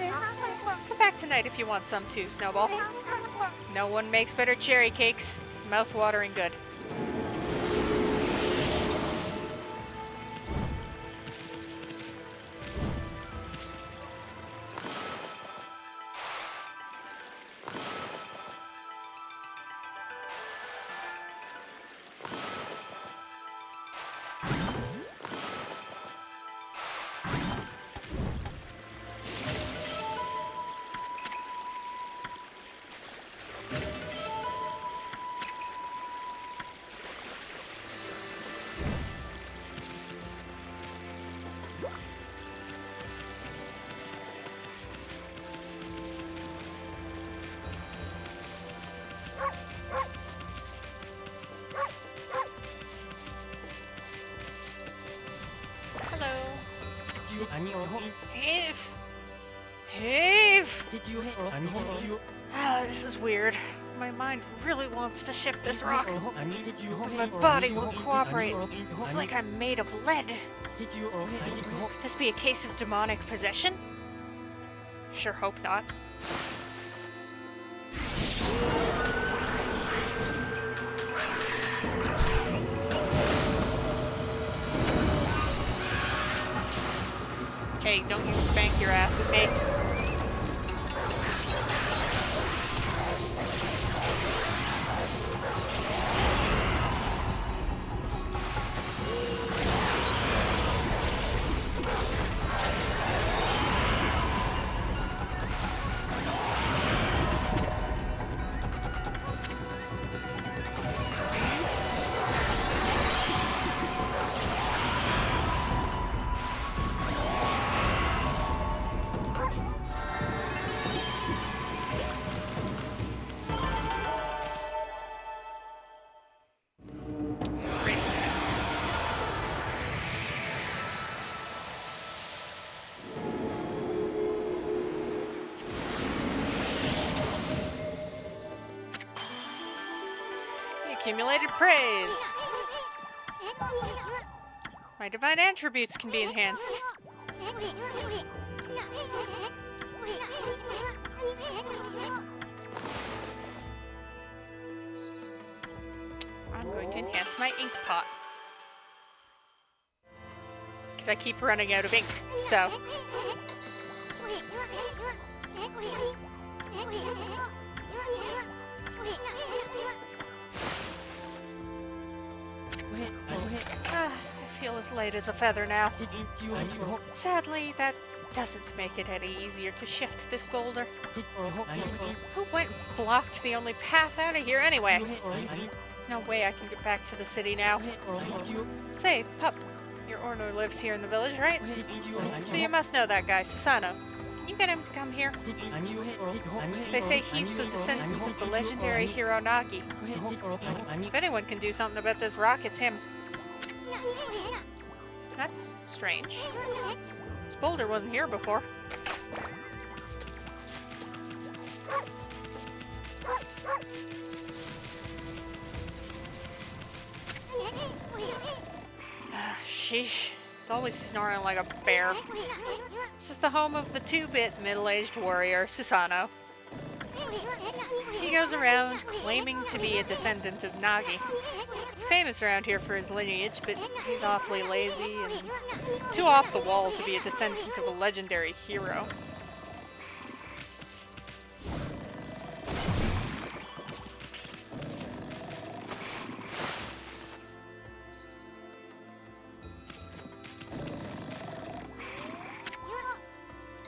Come back tonight if you want some too, Snowball. No one makes better cherry cakes. Mouth-watering good. Have. Ah, this is weird. My mind really wants to shift this rock, but my body won't cooperate. It's like I'm made of lead. Could this be a case of demonic possession? Sure hope not. Hey, don't you spank your ass at me. Accumulated praise. My divine attributes can be enhanced. I'm going to enhance my ink pot. Because I keep running out of ink, so... I feel as light as a feather now. Sadly, that doesn't make it any easier to shift this boulder. Who went and blocked the only path out of here anyway? There's no way I can get back to the city now. Say, pup, your Orno lives here in the village, right? So you must know that guy, Sasano. Can you get him to come here? They say he's the descendant of the legendary hero Nagi. If anyone can do something about this rock, it's him. That's strange. This boulder wasn't here before. Sheesh. He's always snoring like a bear. This is the home of the 2-bit middle-aged warrior, Susanoo. He goes around claiming to be a descendant of Nagi. He's famous around here for his lineage, but he's awfully lazy and too off the wall to be a descendant of a legendary hero.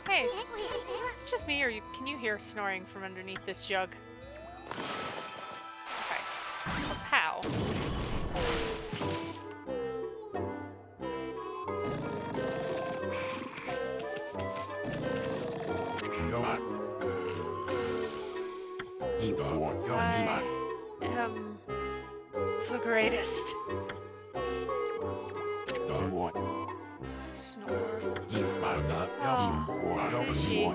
Hey, is it just me, or can you hear snoring from underneath this jug? Okay. So how? I am the greatest. Snore. Oh, fishy.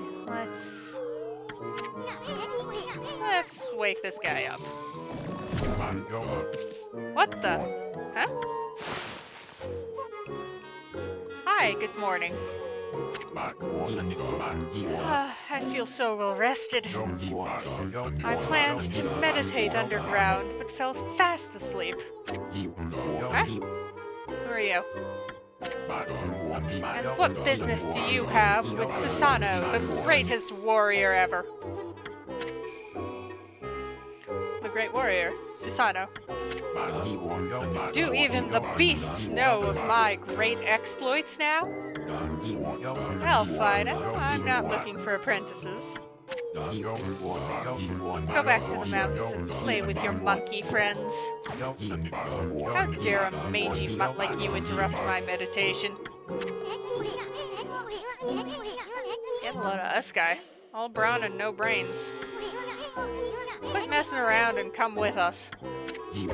Let's wake this guy up. What the? Huh? Hi, good morning. I feel so well rested. I planned to meditate underground, but fell fast asleep. Huh? Who are you? And what business do you have with Susanoo, the greatest warrior ever? The great warrior, Susanoo. Do even the beasts know of my great exploits now? Well, fine. I'm not looking for apprentices. Go back to the mountains and play with your monkey friends. How dare a mangy mutt like you interrupt my meditation? Get a load of us guy. All brown and no brains. Quit messing around and come with us. You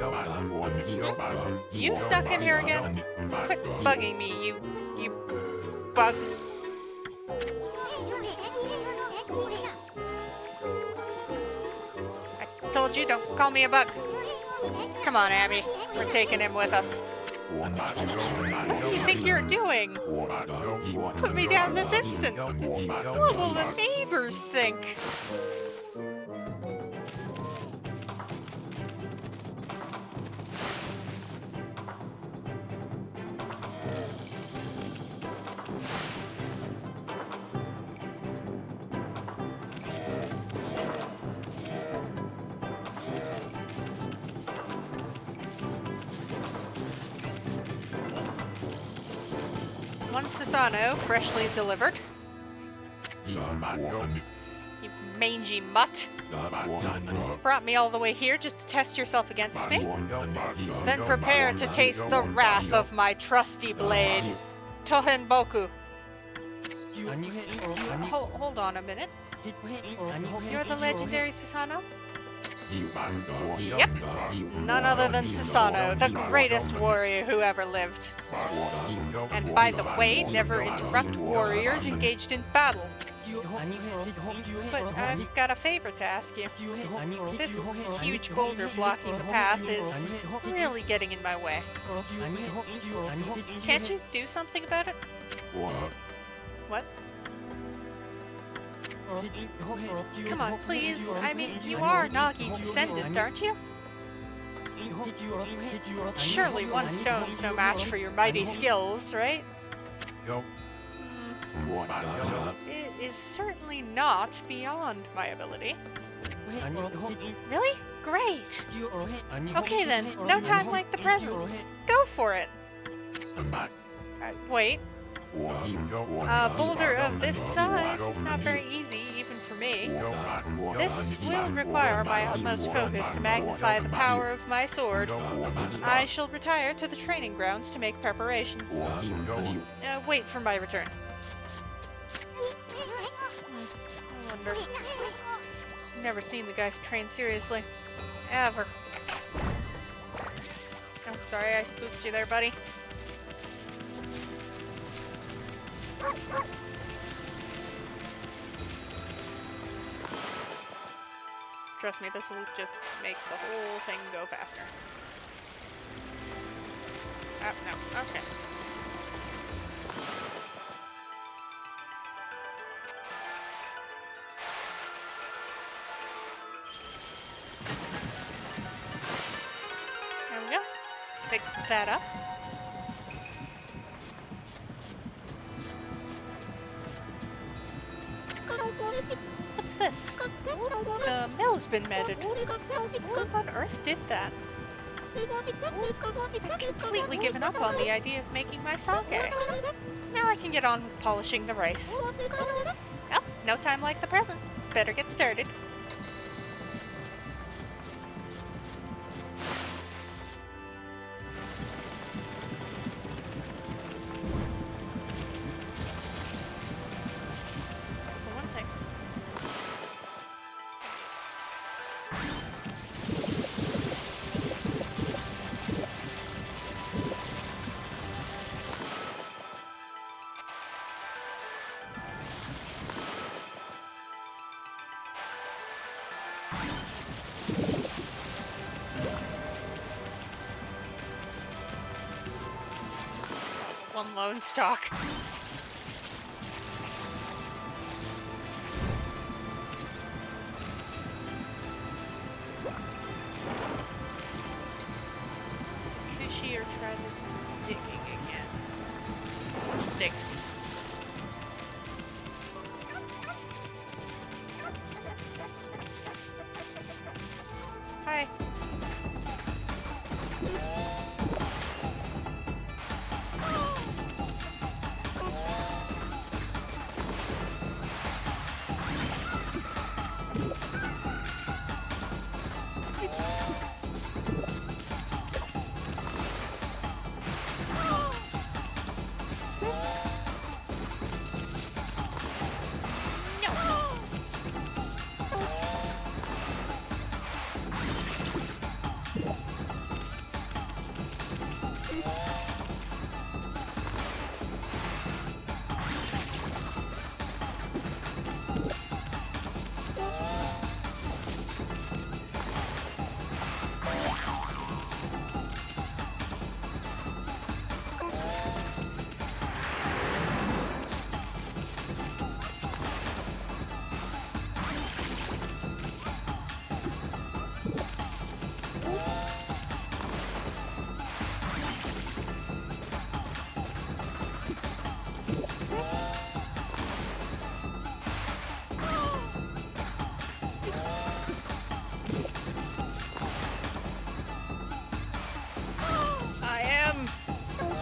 stuck in here again? Quit bugging me, you bug. I told you, don't call me a bug. Come on, Abby. We're taking him with us. What do you think you're doing? Put me down this instant. What will the neighbors think? One Susanoo, freshly delivered. You mangy mutt. Brought me all the way here just to test yourself against me? Then prepare to taste the wrath of my trusty blade, Tohenboku. Hold on a minute. You're the legendary Susanoo? Yep. None other than Susanoo, the greatest warrior who ever lived. And by the way, never interrupt warriors engaged in battle. But I've got a favor to ask you. This huge boulder blocking the path is really getting in my way. Can't you do something about it? What? Come on, please. I mean, you are Nagi's descendant, aren't you? Surely one stone's no match for your mighty skills, right? It is certainly not beyond my ability. Really? Great! Okay then, no time like the present. Go for it! Wait. A boulder of this size is not very easy, even for me. This will require my utmost focus to magnify the power of my sword. I shall retire to the training grounds to make preparations. Wait for my return. I wonder. Never seen the guys train seriously. Ever. I'm sorry I spooked you there, buddy. Trust me, this will just make the whole thing go faster. No, okay. fixed that up. What's this? The mill's been mended. Who on earth did that? I've completely given up on the idea of making my sake. Now I can get on with polishing the rice. Well, no time like the present. Better get started. For one thing. One lone stock. Fishy or try the digging again. Let's dig. Hi.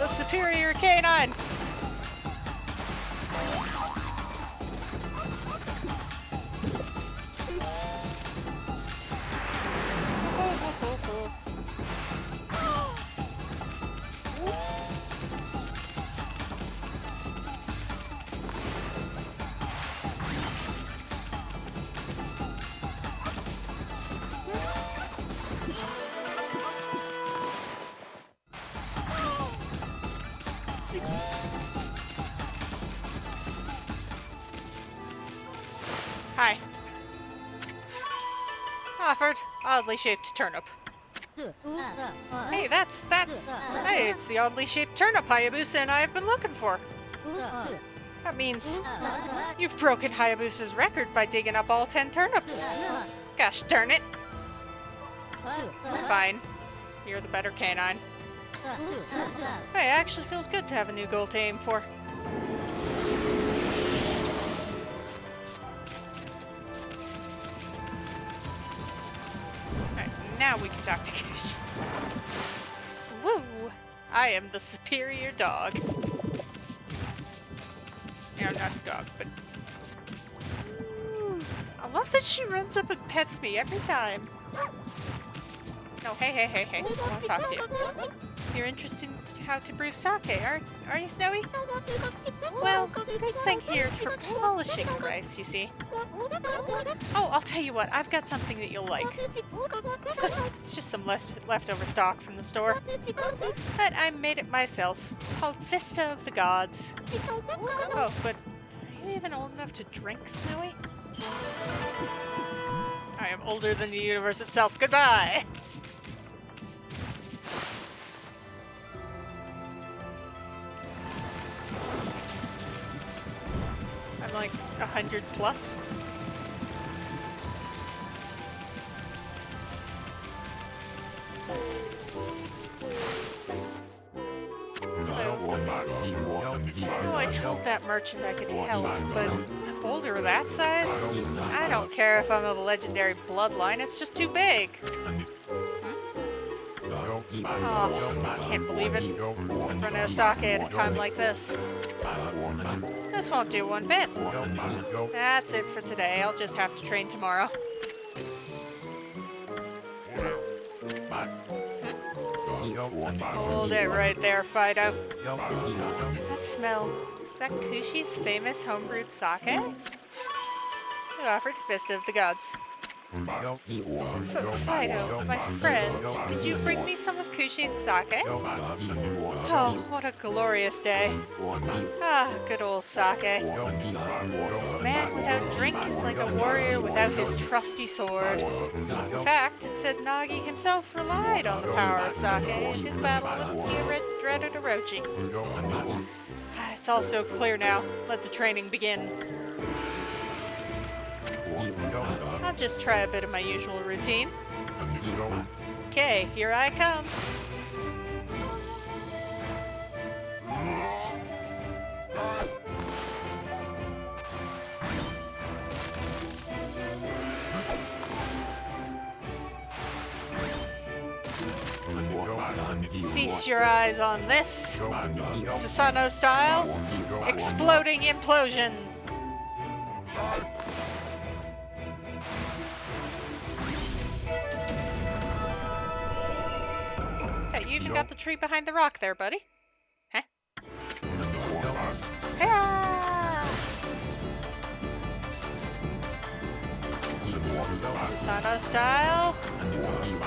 Superior canine! Hi. Offered. Oddly shaped turnip. Hey, hey, it's the oddly shaped turnip Hayabusa and I have been looking for. That means you've broken Hayabusa's record by digging up all 10 turnips. Gosh darn it. Fine. You're the better canine. Hey, it actually feels good to have a new goal to aim for. Now we can talk to Kish. Woo! I am the superior dog. No, not a dog, but... I love that she runs up and pets me every time. No, hey. I want to talk to you. You're interested in how to brew sake, are you, Snowy? Well, this thing here is for polishing rice, you see. Oh, I'll tell you what, I've got something that you'll like. It's just some leftover stock from the store. But I made it myself. It's called Vista of the Gods. Oh, but are you even old enough to drink, Snowy? I am older than the universe itself. Goodbye! I'm like 100 plus. told that merchant I could help, but a boulder that size? I don't care if I'm of a legendary bloodline, it's just too big. Oh, can't believe it. Run out of sake at a time like this. This won't do one bit. That's it for today. I'll just have to train tomorrow. Hold it right there, Fido. That smell. Is that Kushi's famous homebrewed sake? You offered Fist of the Gods. Fido, my friend, did you bring me some of Kushi's sake? Oh, what a glorious day. Ah, good old sake. A man without drink is like a warrior without his trusty sword. In fact, it said Nagi himself relied on the power of sake in his battle with the dreaded Orochi. It's all so clear now. Let the training begin. I'll just try a bit of my usual routine. Okay, here I come. Feast your eyes on this. Susanoo style. Exploding implosion. Hey, you even got the tree behind the rock there, buddy. Huh? Hiya! Susanoo style.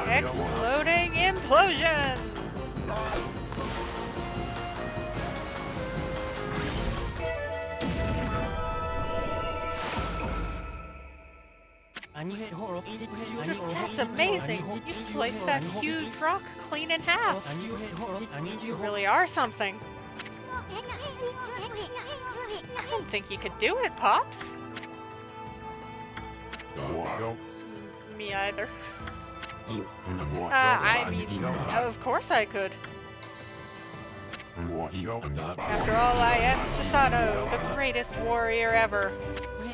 Exploding implosion. That's amazing! You sliced that huge rock clean in half! You really are something! I didn't think you could do it, Pops! Me either. I mean, of course I could. After all, I am Susanoo, the greatest warrior ever.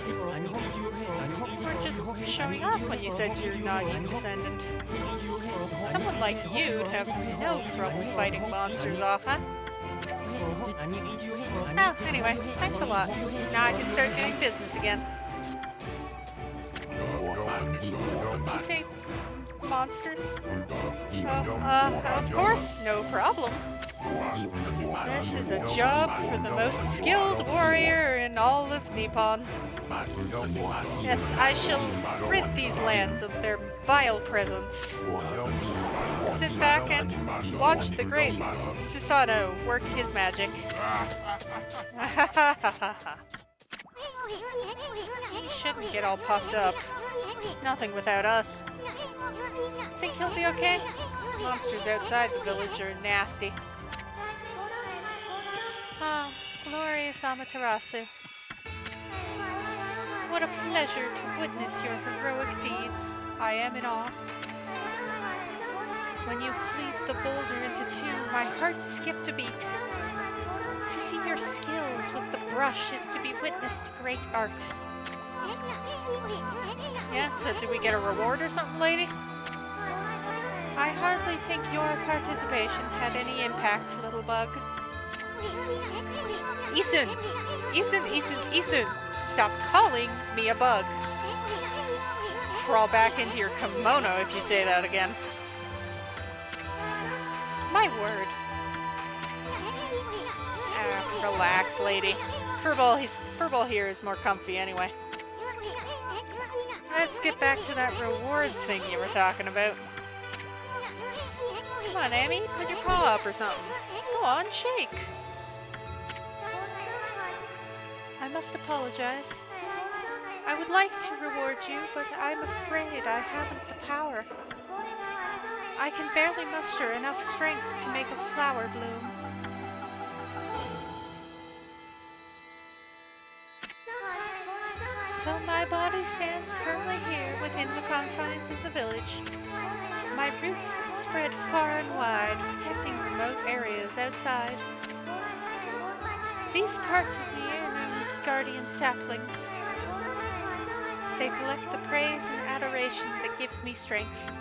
You weren't just showing off when you said you're Nagi's descendant. Someone like you'd have no trouble fighting monsters off, huh? Oh, anyway, thanks a lot. Now I can start doing business again. Did you say monsters? Of course, no problem. This is a job for the most skilled warrior in all of Nippon. Yes, I shall rid these lands of their vile presence. Sit back and watch the great Susanoo work his magic. He shouldn't get all puffed up. He's nothing without us. Think he'll be okay? Monsters outside the village are nasty. Ah, glorious Amaterasu. What a pleasure to witness your heroic deeds. I am in awe. When you cleaved the boulder into two, my heart skipped a beat. To see your skills with the brush is to be witness to great art. Yeah, so did we get a reward or something, lady? I hardly think your participation had any impact, little bug. Isun! Isun, Isun, Isun! Stop calling me a bug. Crawl back into your kimono if you say that again. My word. Relax, lady. Furball here is more comfy anyway. Let's get back to that reward thing you were talking about. Come on, Amy, put your paw up or something. Go on, shake. I must apologize. I would like to reward you, but I'm afraid I haven't the power. I can barely muster enough strength to make a flower bloom. Though my body stands firmly here within the confines of the village, my roots spread far and wide, protecting remote areas outside. These parts of me are known as guardian saplings. They collect the praise and adoration that gives me strength.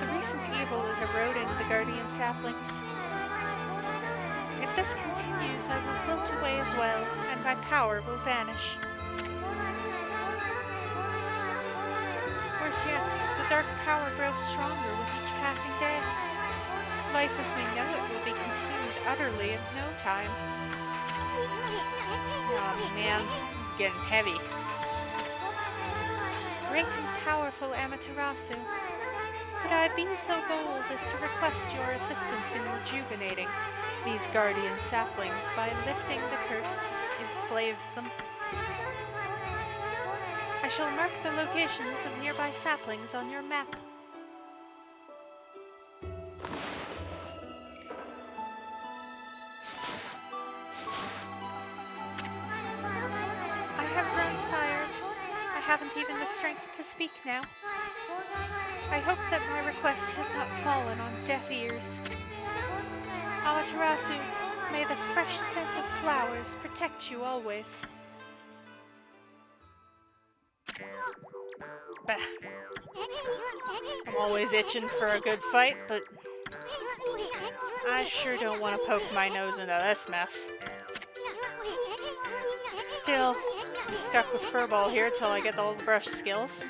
The recent evil is eroding the guardian saplings. If this continues, I will wilt away as well, and my power will vanish. Worse yet, the dark power grows stronger with each passing day. Life as we know it will be consumed utterly in no time. Oh man, this is getting heavy. Great and powerful Amaterasu, could I be so bold as to request your assistance in rejuvenating these guardian saplings by lifting the curse that enslaves them? I shall mark the locations of nearby saplings on your map. I have grown tired. I haven't even the strength to speak now. I hope that my request has not fallen on deaf ears. Amaterasu, may the fresh scent of flowers protect you always. Bah. I'm always itching for a good fight, but I sure don't want to poke my nose into this mess. Still, I'm stuck with Furball here till I get all the brush skills.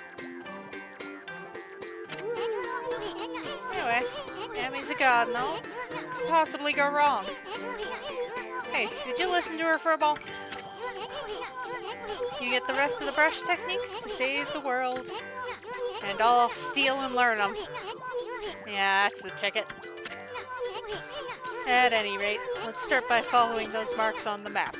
Anyway, Ami's a god and all. What could possibly go wrong? Hey, did you listen to her, Furball? You get the rest of the brush techniques to save the world. And I'll steal and learn them. Yeah, that's the ticket. At any rate, let's start by following those marks on the map.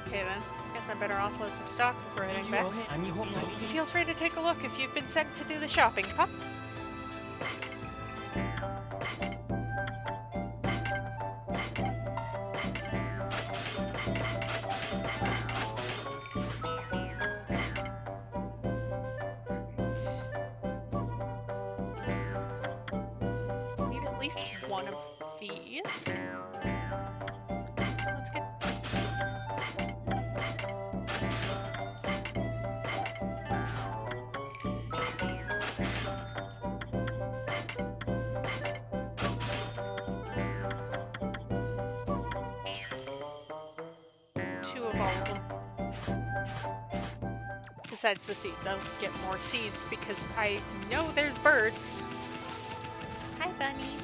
Okay then, guess I better offload some stock before heading back. Feel free to take a look if you've been sent to do the shopping, pup. Need at least one of these. Let's get... two of all of them. Besides the seeds, I'll get more seeds because I know there's birds. Hi, bunnies.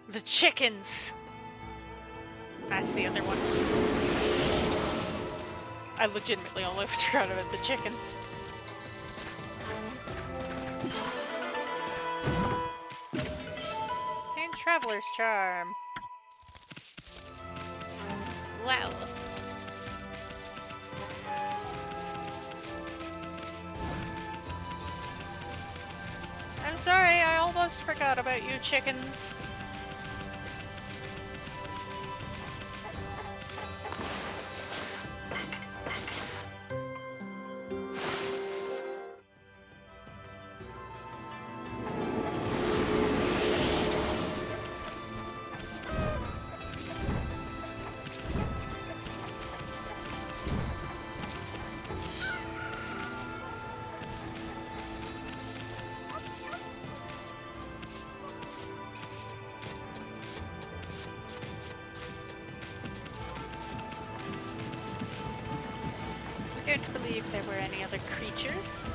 The chickens! That's the other one. I legitimately almost forgot about the chickens. Obtain Traveler's Charm. Wow. I'm sorry, I almost forgot about you chickens. couldn't believe there were any other creatures.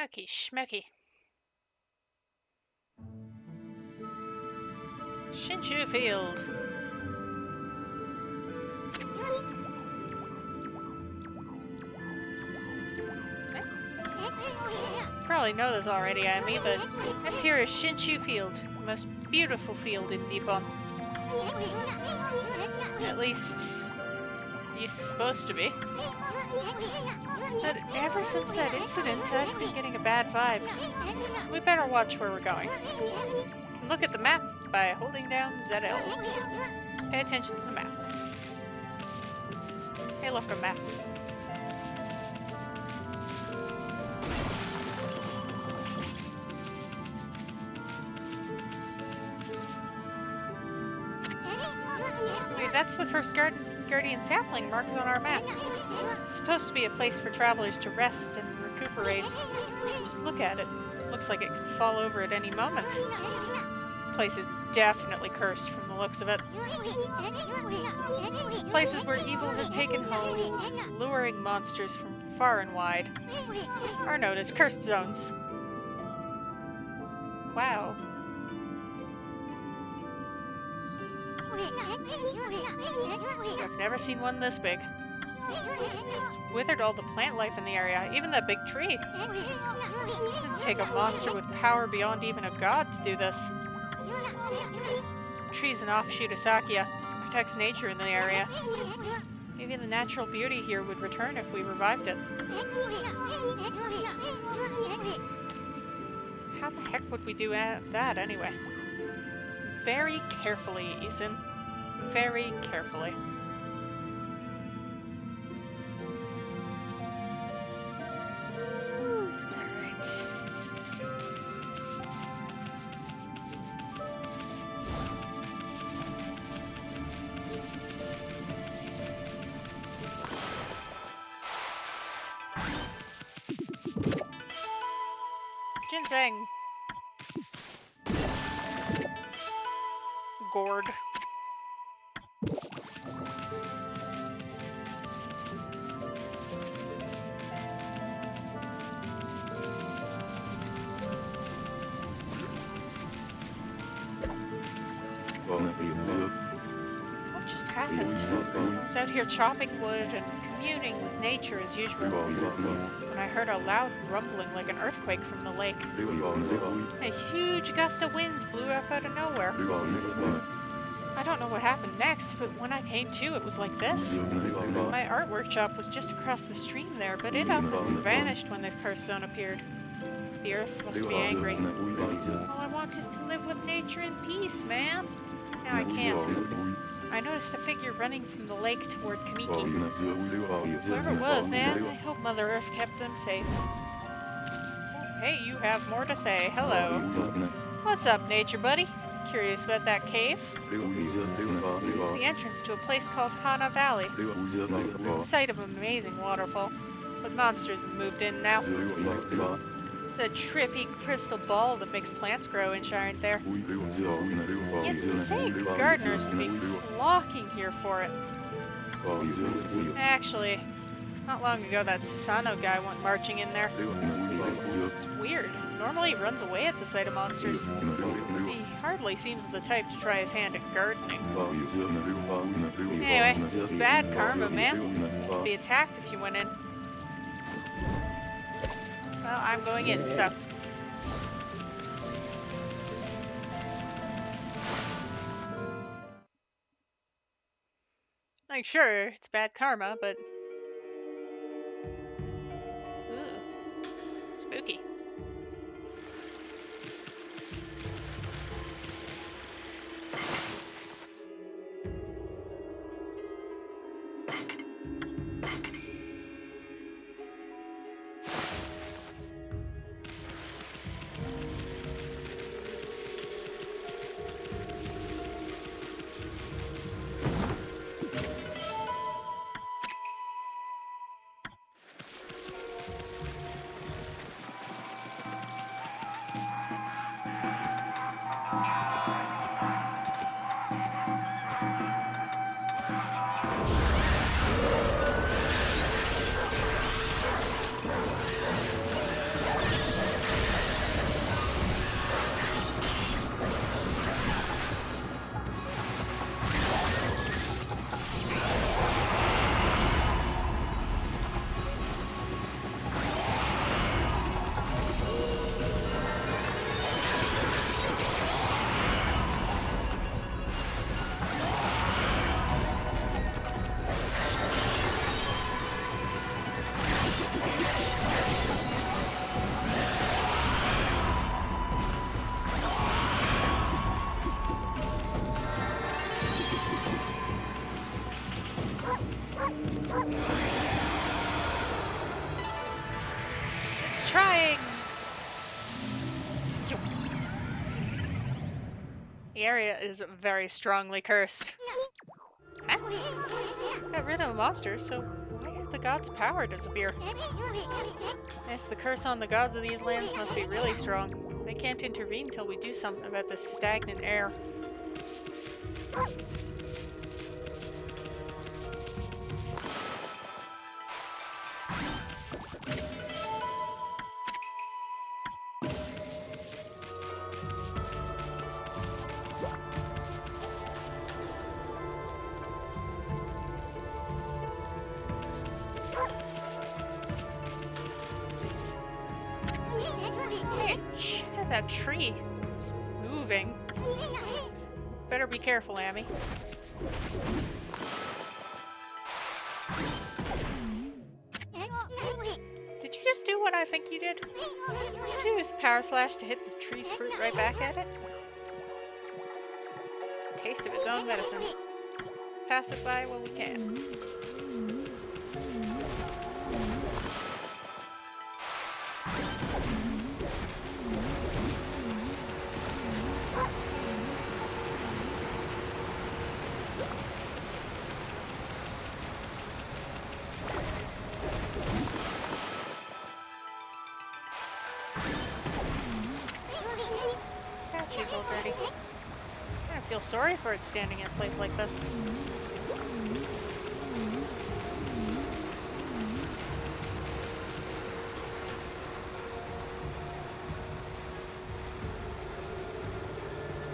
Okay, schmecky. Shinshu Field. Probably know this already, Amy, but this here is Shinshu Field, the most beautiful field in Nippon. At least, it's supposed to be. But ever since that incident, I've been getting a bad vibe. We better watch where we're going. You can look at the map by holding down ZL. Pay attention to the map. Hey, look, a map. Wait, that's the first guardian sapling marked on our map. It's supposed to be a place for travelers to rest and recuperate. Just look at it. Looks like it could fall over at any moment. The place is definitely cursed from the looks of it. Places where evil has taken hold, luring monsters from far and wide, are known as cursed zones. Wow. I've never seen one this big. It's withered all the plant life in the area, even that big tree. It didn't take a monster with power beyond even a god to do this. The tree's an offshoot of Sakia, protects nature in the area. Maybe the natural beauty here would return if we revived it. How the heck would we do that anyway? Very carefully, Isin. Very carefully. Ginseng. Gourd. What just happened? I was out here chopping wood and communing with nature as usual when I heard a loud rumbling like an earthquake from the lake. A huge gust of wind blew up out of nowhere. I don't know what happened next, but when I came to, it was like this. My art workshop was just across the stream there, but it up and vanished when this cursed zone appeared. The earth must be angry. All I want is to live with nature in peace, man. Now I can't. I noticed a figure running from the lake toward Kamiki. Whoever it was, man, I hope Mother Earth kept them safe. Hey, you have more to say. Hello. What's up, nature buddy? Curious about that cave? It's the entrance to a place called Hana Valley. The site of an amazing waterfall. But monsters have moved in now. The trippy crystal ball that makes plants grow in aren't there. You'd think gardeners would be flocking here for it. Actually, not long ago that Sano guy went marching in there. It's weird. Normally he runs away at the sight of monsters. He hardly seems the type to try his hand at gardening. Anyway, it's bad karma, man. You'd be attacked if you went in. Well, I'm going in, so. Like, sure, it's bad karma, but. Ooh. Spooky. It's trying! The area is very strongly cursed. Huh? Got rid of monsters, so why did the gods' power disappear? Yes, the curse on the gods of these lands must be really strong. They can't intervene until we do something about this stagnant air. Hey, check out that tree. It's moving. Better be careful, Amy. Did you just do what I think you did? Did you use Power Slash to hit the tree's fruit right back at it? Taste of its own medicine. Pass it by while we can. Statue's all dirty. I kind of feel sorry for it standing in a place like this.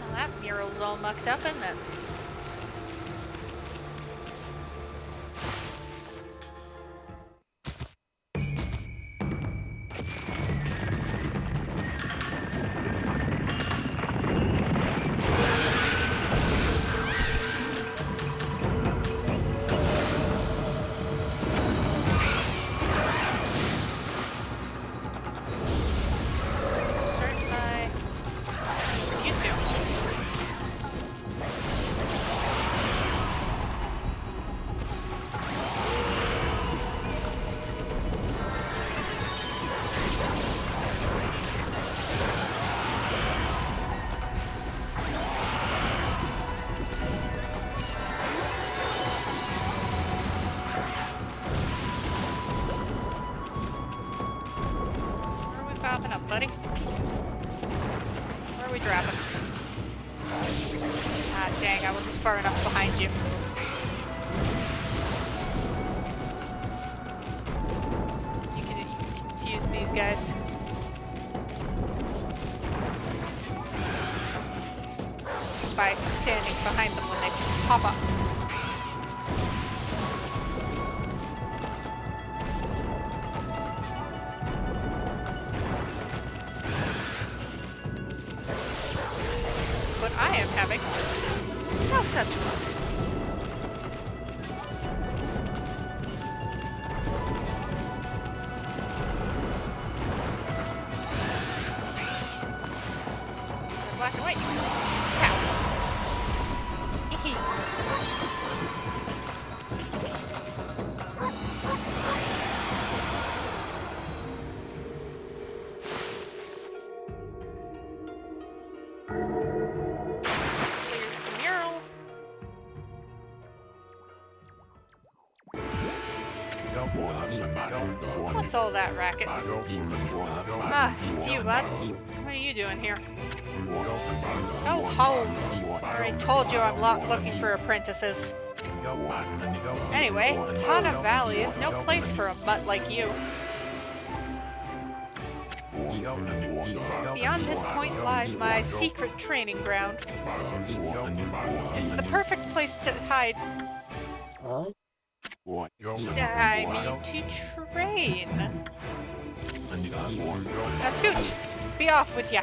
Well, that mural's all mucked up, isn't it? Popping up, buddy. Where are we dropping? Ah, dang, I wasn't far enough behind you. You can confuse these guys. By standing behind them when they pop up. perception. Black and white. Cow. What's all that racket? Ah, it's you, bud. What are you doing here? Go home! I already told you I'm looking for apprentices. Anyway, Hana Valley is no place for a mutt like you. Beyond this point lies my secret training ground. It's the perfect place to hide. I mean to train. Now Scooch, be off with ya.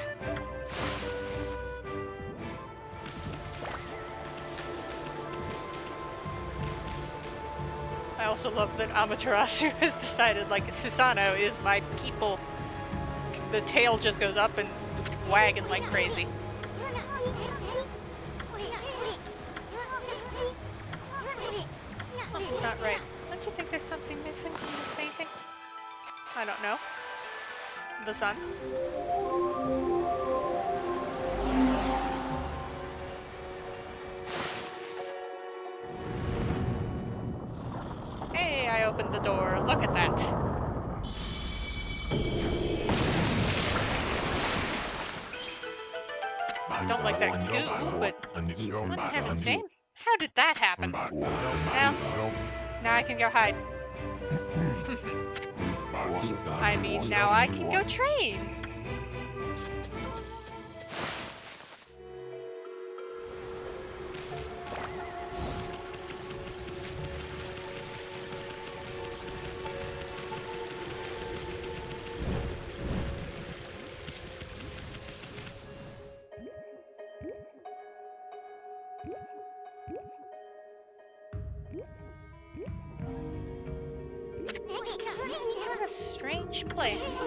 I also love that Amaterasu has decided, like, Susano is my people. 'Cause the tail just goes up and wagging like crazy. Something's not right. Don't you think there's something missing from this painting? I don't know. The sun? Hey, I opened the door. Look at that. Don't like that goo, but in heaven's name, how did that happen? Well, now I can go hide. I mean, now I can go train. What a strange place.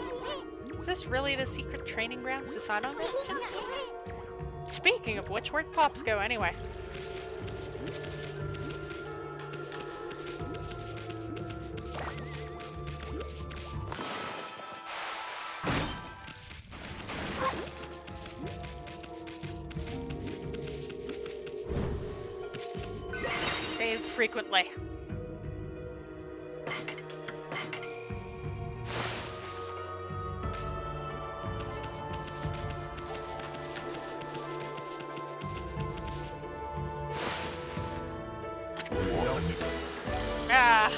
Is this really the secret training ground Susano mentioned? Speaking of which, where'd Pops go anyway? Save frequently. Ah.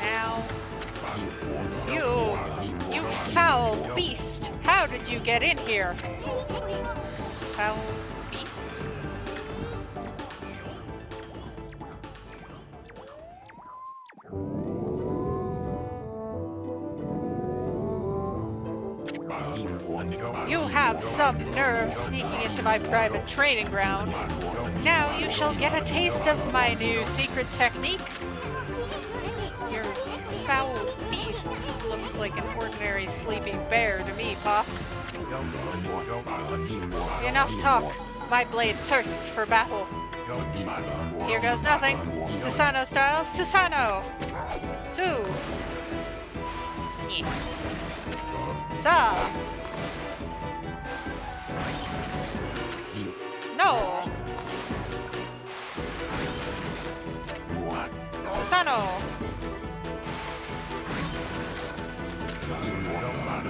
Now. You foul beast! How did you get in here? Foul beast? You have some nerve sneaking into my private training ground. Now you shall get a taste of my new secret technique. Your foul beast looks like an ordinary sleeping bear to me, Pops. Enough talk. My blade thirsts for battle. Here goes nothing. Susano style. Susano! Su! Sa! No! Susano!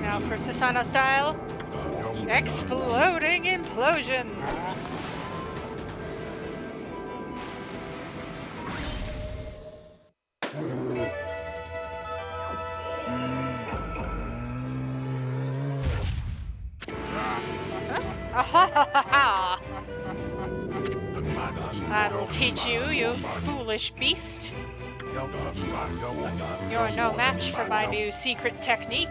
Now for Susano style. Exploding implosion! Ahahaha! That'll teach you, you foolish beast. You're no match for my new secret technique.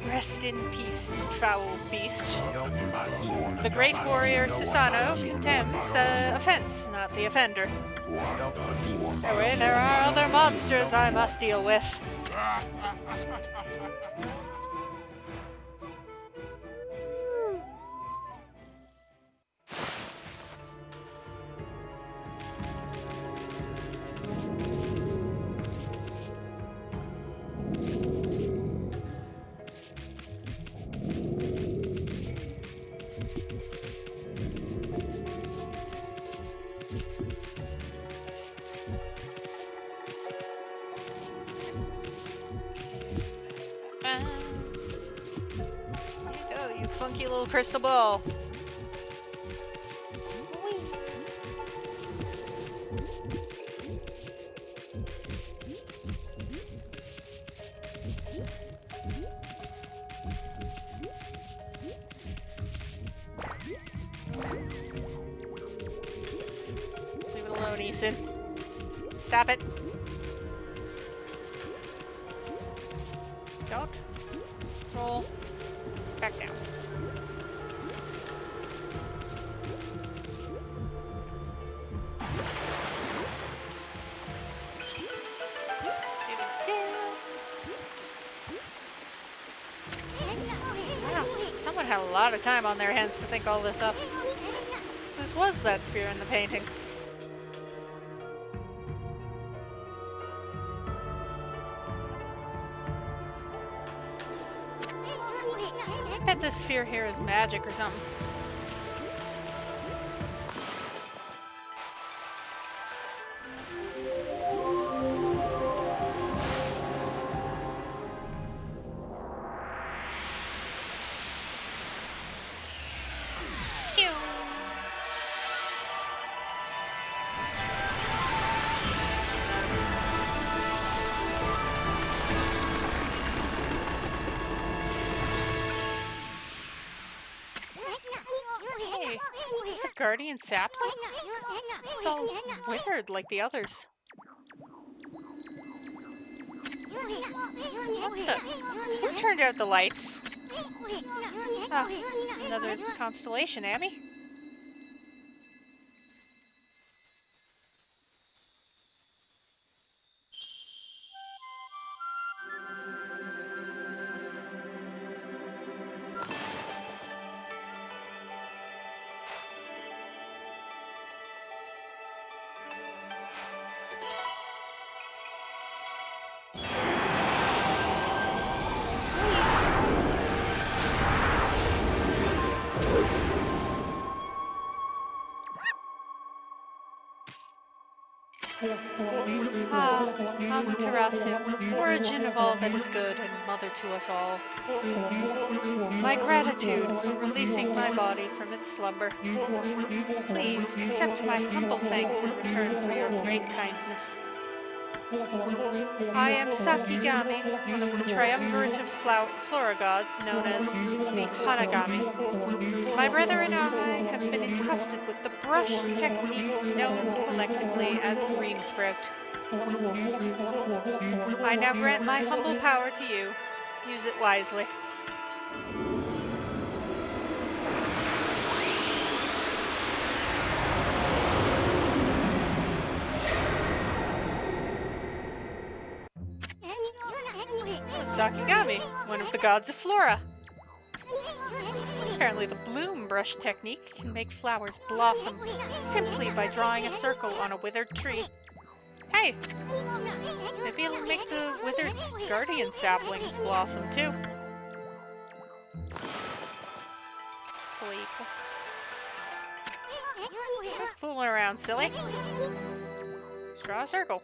Rest in peace, foul beast. The great warrior Susanoo condemns the offense, not the offender. Anyway, there are other monsters I must deal with. There you go, you funky little crystal ball. Leave it alone, Eason. Stop it. Don't. Roll. Back down. Wow, someone had a lot of time on their hands to think all this up. Whose was that spear in the painting? I bet this sphere here is magic or something. Guardian sapling? It's all withered like the others. What the? Who turned out the lights? Oh, it's another constellation, Amy. Amaterasu, origin of all that is good and mother to us all. My gratitude for releasing my body from its slumber. Please accept my humble thanks in return for your great kindness. I am Sakigami, one of the triumvirate of flora gods known as the Hanagami. My brother and I have been entrusted with the brush techniques known collectively as Green Sprout. I now grant my humble power to you. Use it wisely. Sakigami, one of the gods of flora. Apparently the bloom brush technique can make flowers blossom simply by drawing a circle on a withered tree. Hey, maybe it'll make the withered guardian saplings blossom too. Quit fooling around, silly. Just draw a circle.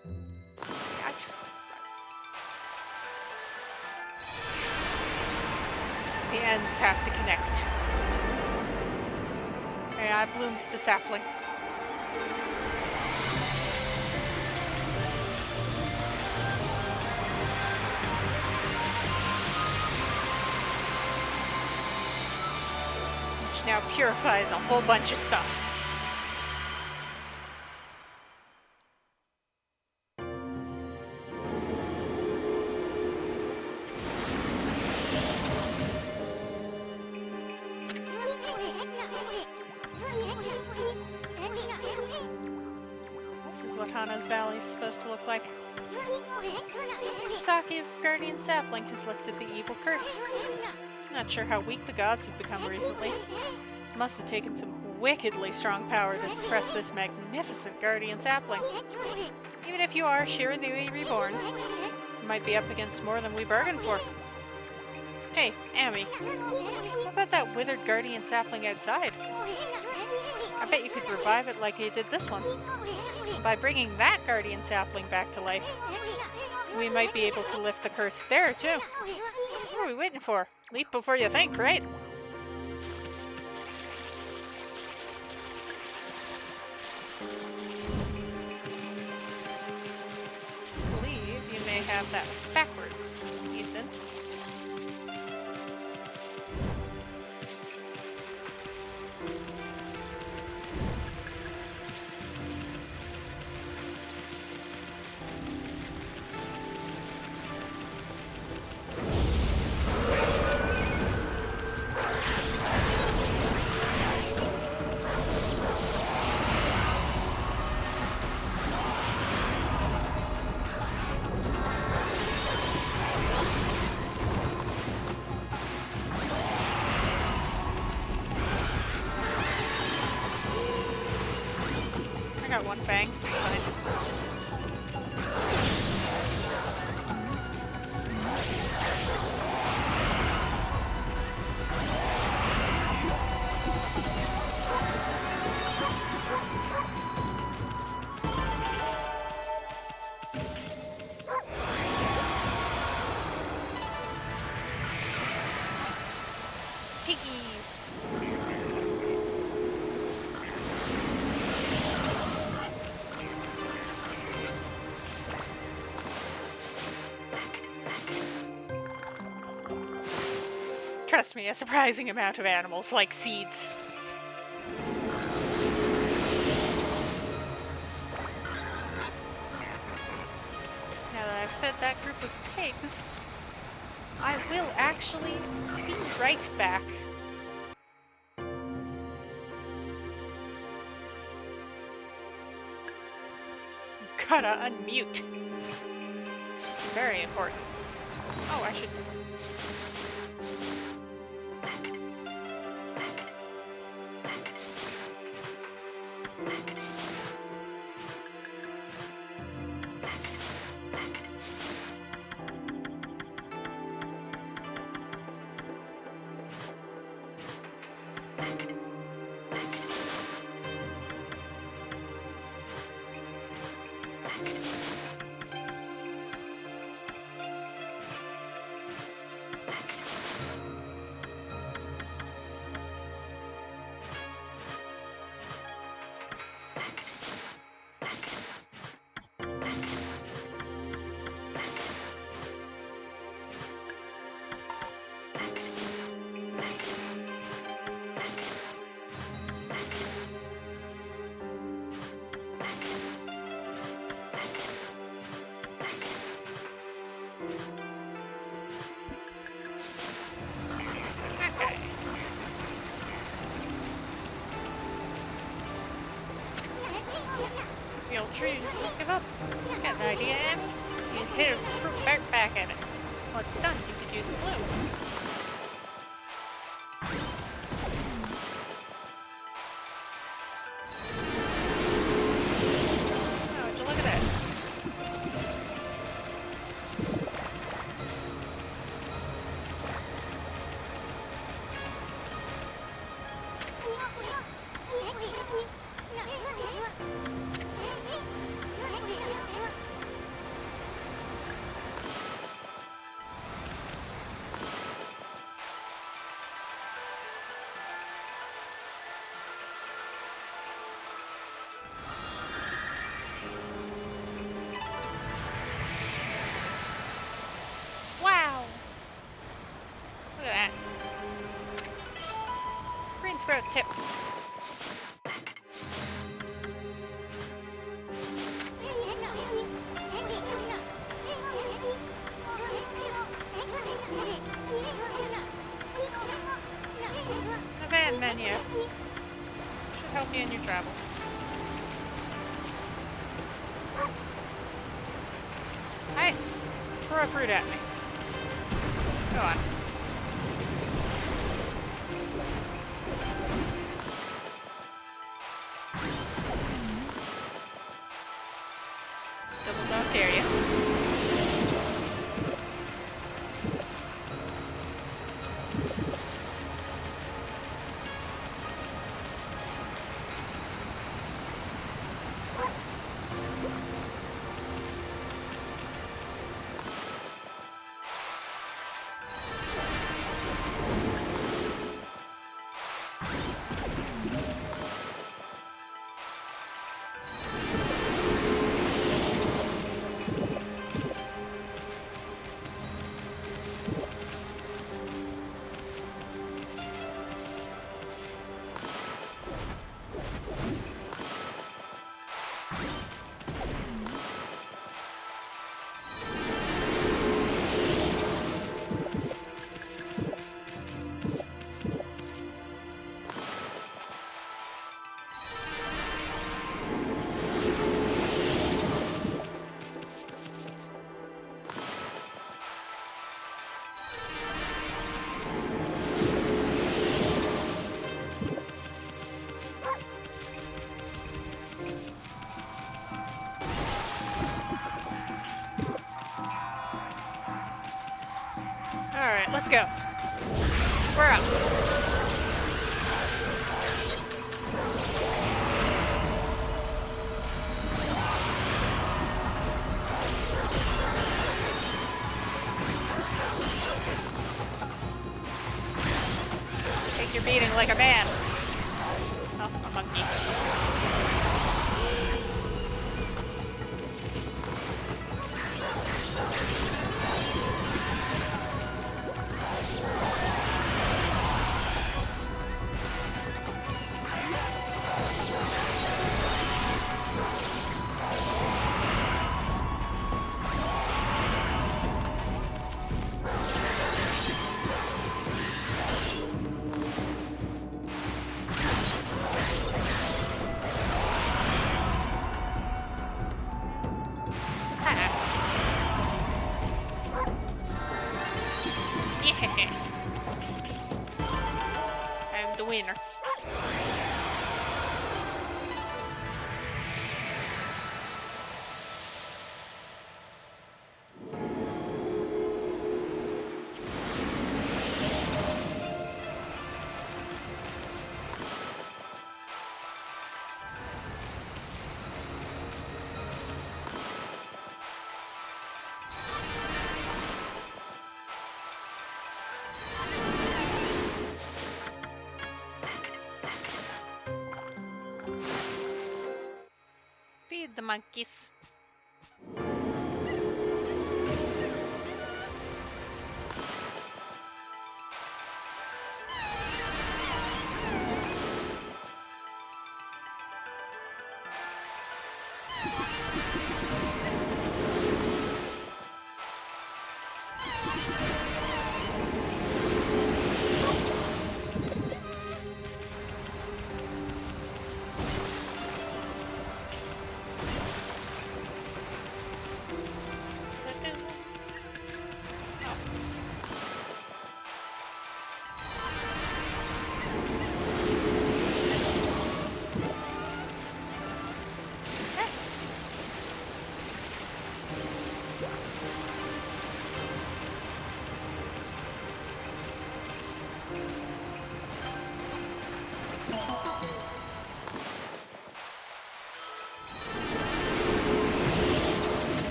The ends have to connect. And I bloomed the sapling. now purifies a whole bunch of stuff. This is what Hana's Valley is supposed to look like. Saki's guardian sapling has lifted the evil curse. Not sure how weak the gods have become recently. It must have taken some wickedly strong power to suppress this magnificent guardian sapling. Even if you are Shiranui Reborn, you might be up against more than we bargained for. Hey, Amy, what about that withered guardian sapling outside? I bet you could revive it like you did this one. By bringing that guardian sapling back to life, we might be able to lift the curse there, too. What are we waiting for? Leap before you think, right? I believe you may have that backwards, Ethan. I got one fang. It's fine. Piggies! Trust me, a surprising amount of animals like seeds. Now that I've fed that group of pigs, I will actually be right back. Gotta unmute. Very important. Oh, I should... The old trees won't give up. Got an idea, Amy? You hit a fruit back at it. Well, it's stunned. You could use a blue. Oh, would you look at that? tips. Event menu. Should help you in your travels. Hey! Throw a fruit at me. Go on. Double don't dare you. Alright, let's go. We're up. Take your beating like a man. Oh, a monkey. I'm the winner. Feed the monkeys.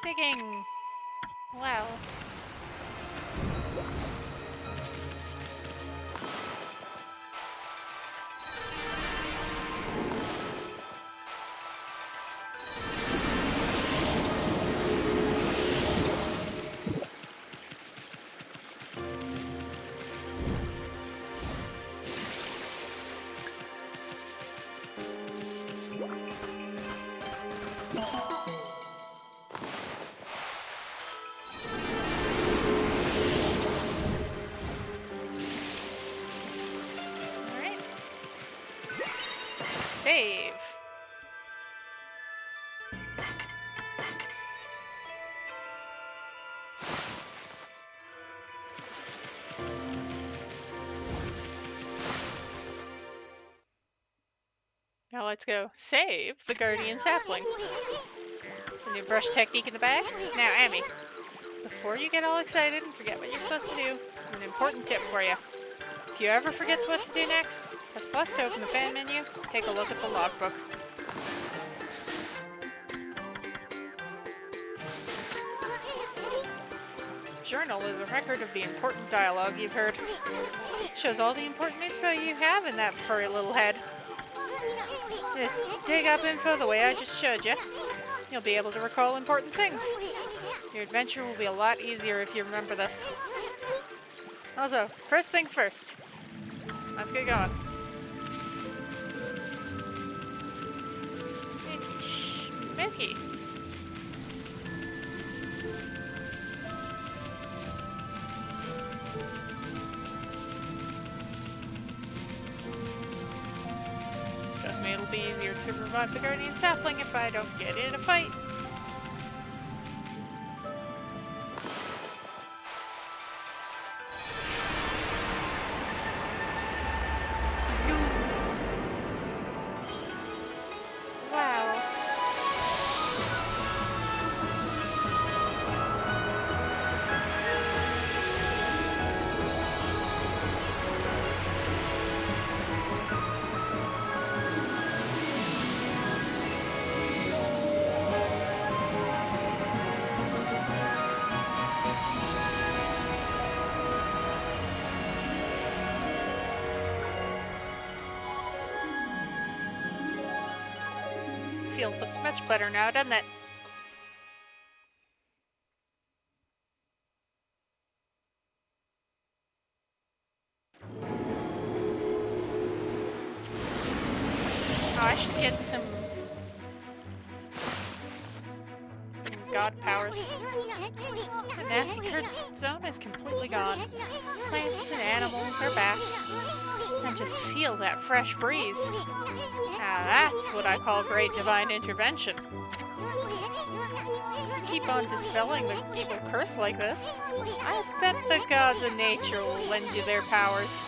Digging. Well. Save. Now let's go save the Guardian Sapling. It's a new brush technique in the bag. Now, Amy, before you get all excited and forget what you're supposed to do, I have an important tip for you. If you ever forget what to do next, press plus to open the fan menu, take a look at the logbook. Journal is a record of the important dialogue you've heard. It shows all the important info you have in that furry little head. Just dig up info the way I just showed you. You'll be able to recall important things. Your adventure will be a lot easier if you remember this. Also, first things first. Let's get going. Mickey. Trust me, it'll be easier to revive the Guardian Sapling if I don't get in a fight. Field looks much better now, doesn't it? Oh, I should get some god powers. The nasty curd zone is completely gone. Plants and animals are back. And just feel that fresh breeze. Now that's what I call great divine intervention. Keep on dispelling the evil curse like this, I bet the gods of nature will lend you their powers.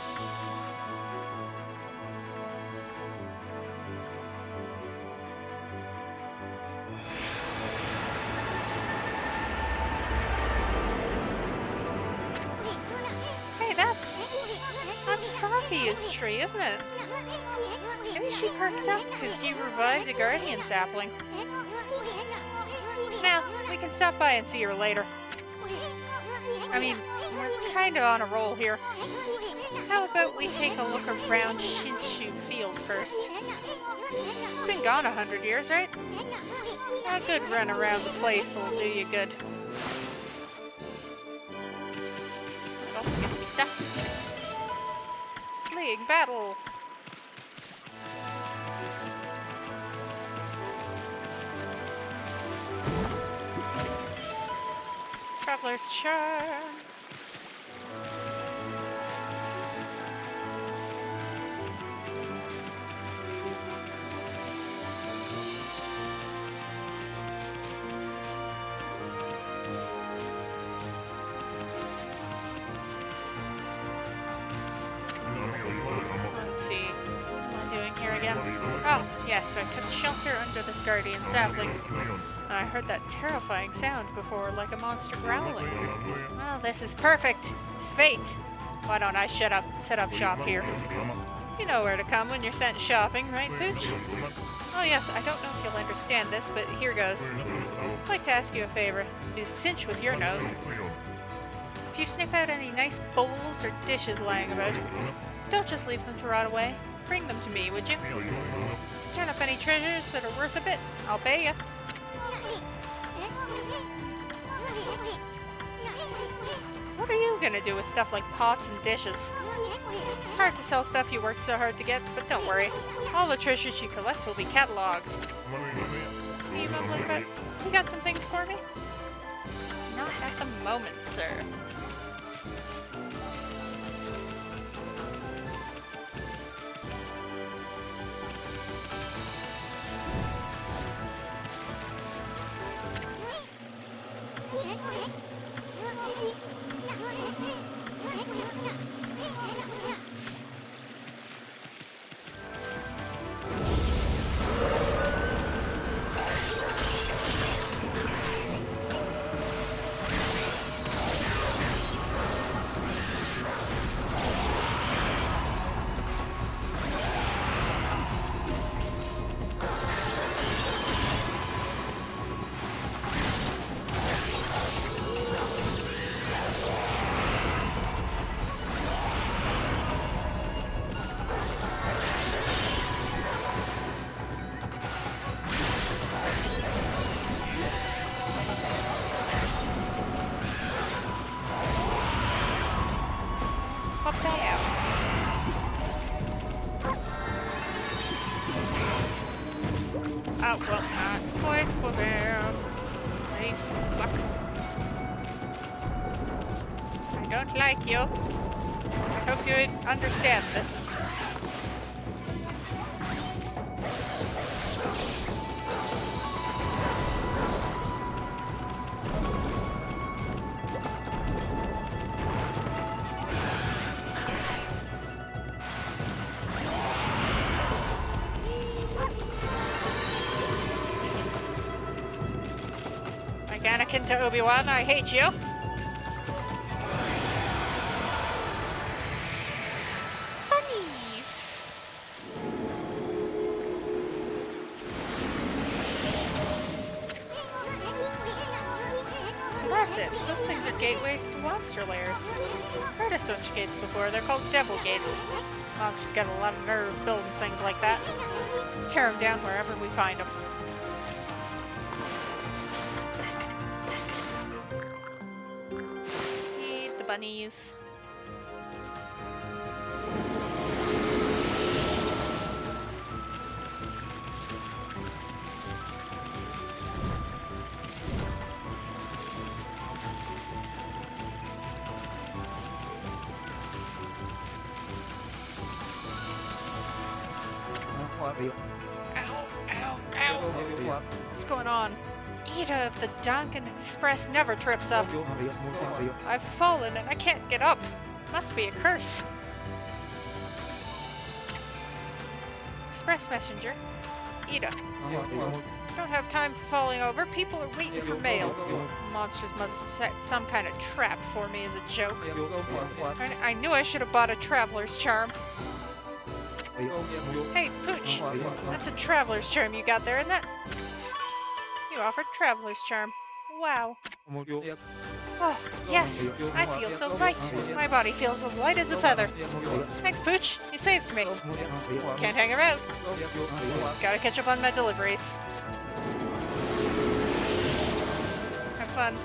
Hey, that's Saki's tree, isn't it? Maybe she perked up because you revived a Guardian Sapling. Now, we can stop by and see her later. I mean, we're kind of on a roll here. How about we take a look around Shinshu Field first? It's been gone 100 years, right? A good run around the place will do you good. It also gets me stuff. League battle! Traveler's Charm. Let's see. What am I doing here again? Oh, yes, I took shelter under this Guardian Sapling. And I heard that terrifying sound before, like a monster growling. Well, this is perfect. It's fate. Why don't I set up shop here? You know where to come when you're sent shopping, right, Pooch? Oh yes, I don't know if you'll understand this, but here goes. I'd like to ask you a favor. Be cinch with your nose. If you sniff out any nice bowls or dishes lying about, don't just leave them to rot away. Bring them to me, would you? Turn up any treasures that are worth a bit. I'll pay you. What are you gonna do with stuff like pots and dishes? It's hard to sell stuff you worked so hard to get, but don't worry. All the treasures you collect will be cataloged. Are you mumbling about? You got some things for me? Not at the moment, sir. Well, not quite for them. These fucks. I don't like you. I hope you understand this. Like Anakin to Obi-Wan, I hate you. Bunnies! So that's it. Those things are gateways to monster lairs. Heard of such gates before. They're called devil gates. Monsters got a lot of nerve building things like that. Let's tear them down wherever we find them. Feed the bunnies. Ow, ow, ow. What's going on? Ida of the Duncan Express never trips up. I've fallen and I can't get up. Must be a curse. Express messenger. Ida. Don't have time for falling over. People are waiting for mail. Monsters must have set some kind of trap for me as a joke. I knew I should have bought a traveler's charm. Hey, Pooch, that's a traveler's charm you got there, isn't it? You offered traveler's charm. Wow. Oh, yes, I feel so light. My body feels as light as a feather. Thanks, Pooch, you saved me. Can't hang around. Gotta catch up on my deliveries. Have fun.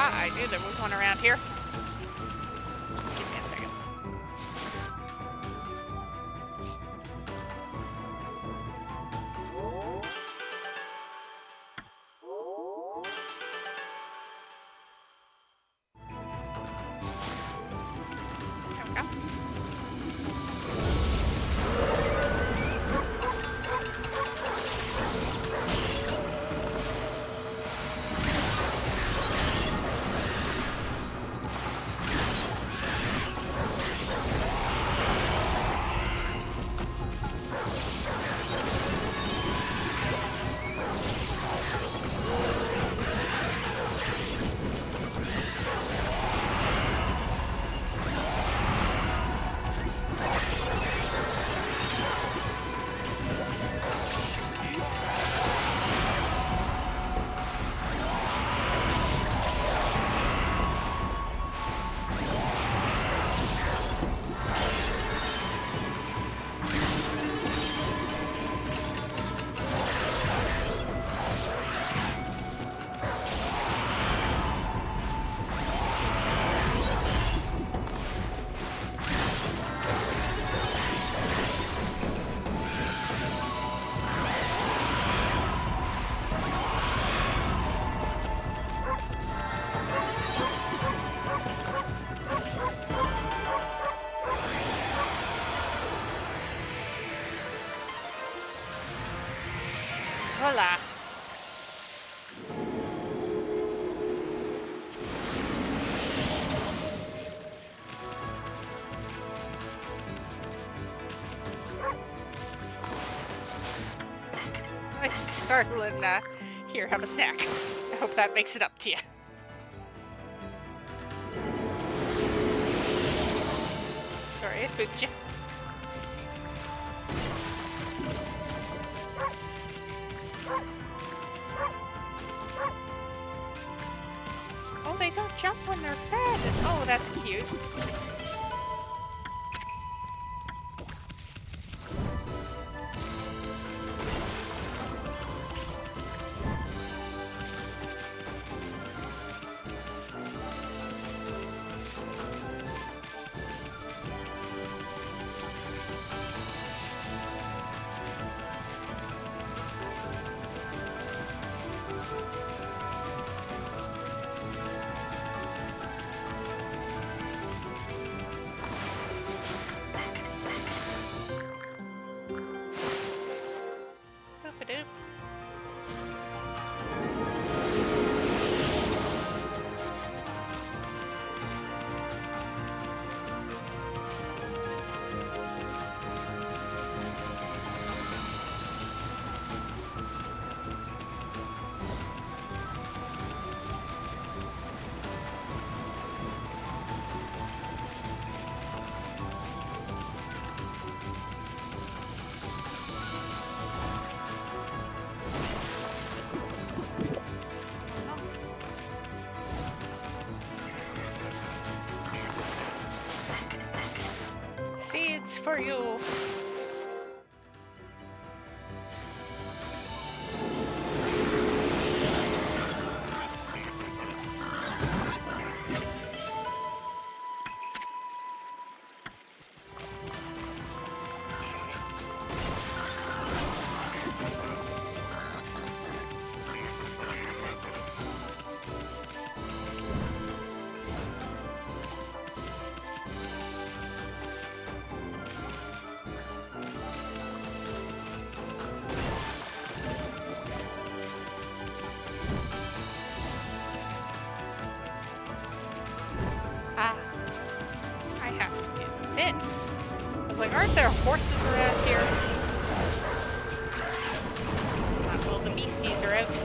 I knew there was one around here. Give me a second. There we go. Voila. I can startle and here, have a snack. I hope that makes it up to you. Sorry, I spooked you. Oh, they don't jump when they're fed. Oh, that's cute. Boop-a-doop. Seeds for you. Ah, I have to do this. I was like, aren't there horses around here? Ah, well, the beasties are out.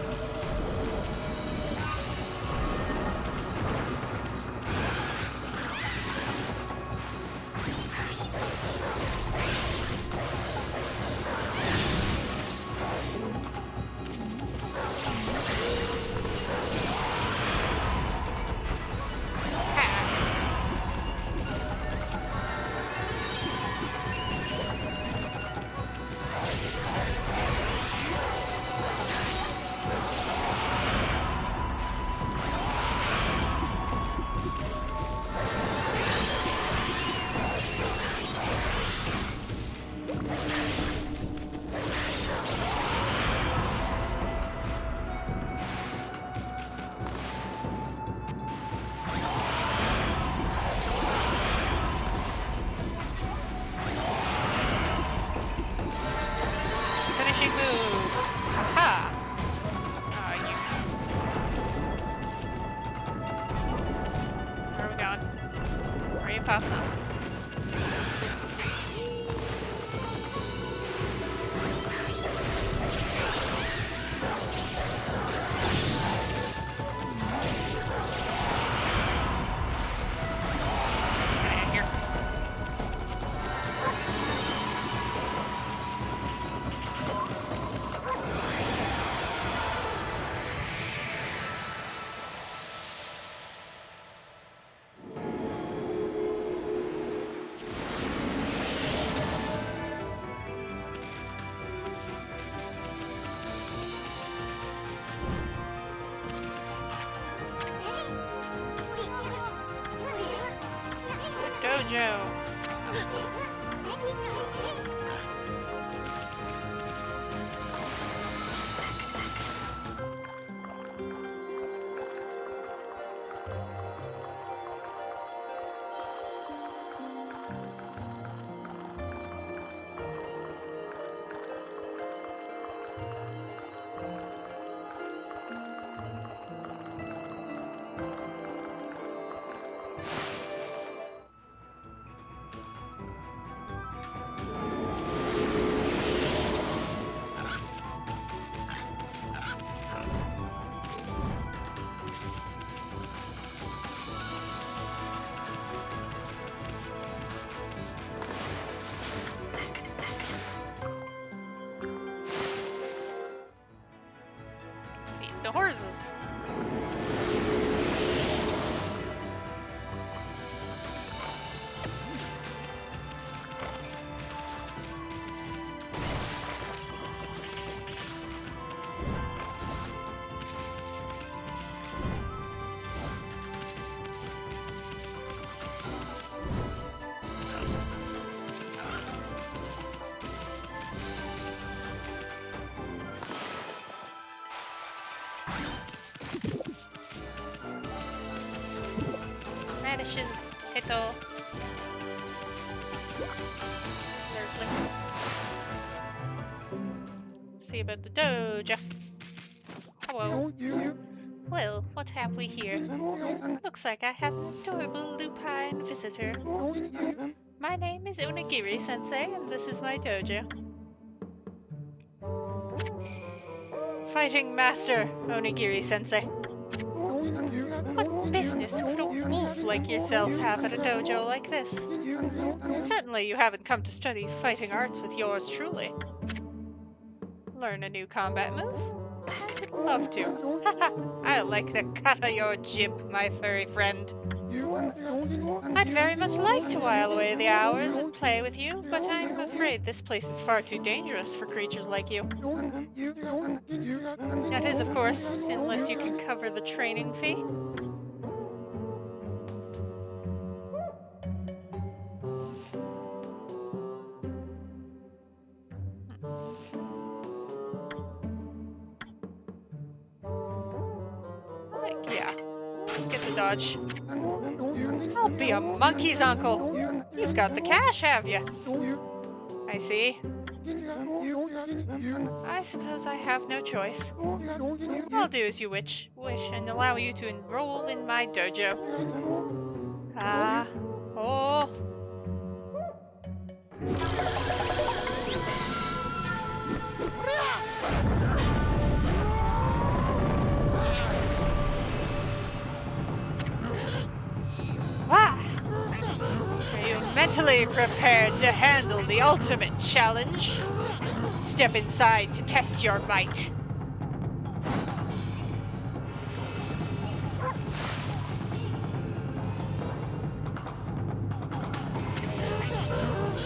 Finishing moves. Aha! Ah, where are we going? Where are you popping up? Get in here. Dojo. Feed the horses. vanishes, Hito. Nerdling. See about the dojo. Hello. Well, what have we here? Looks like I have an adorable lupine visitor. My name is Onigiri-sensei, and this is my dojo. Fighting Master Onigiri-sensei. What business could a wolf like yourself have at a dojo like this? Certainly you haven't come to study fighting arts with yours truly. Learn a new combat move? I would love to. Haha, I like the cut of your jib, my furry friend. I'd very much like to while away the hours and play with you, but I'm afraid this place is far too dangerous for creatures like you. That is, of course, unless you can cover the training fee. Yeah, let's get the dodge. I'll be a monkey's uncle. You've got the cash, have you? I see. I suppose I have no choice. I'll do as you wish and allow you to enroll in my dojo. Ah, oh. Ah! Are you mentally prepared to handle the ultimate challenge? Step inside to test your might.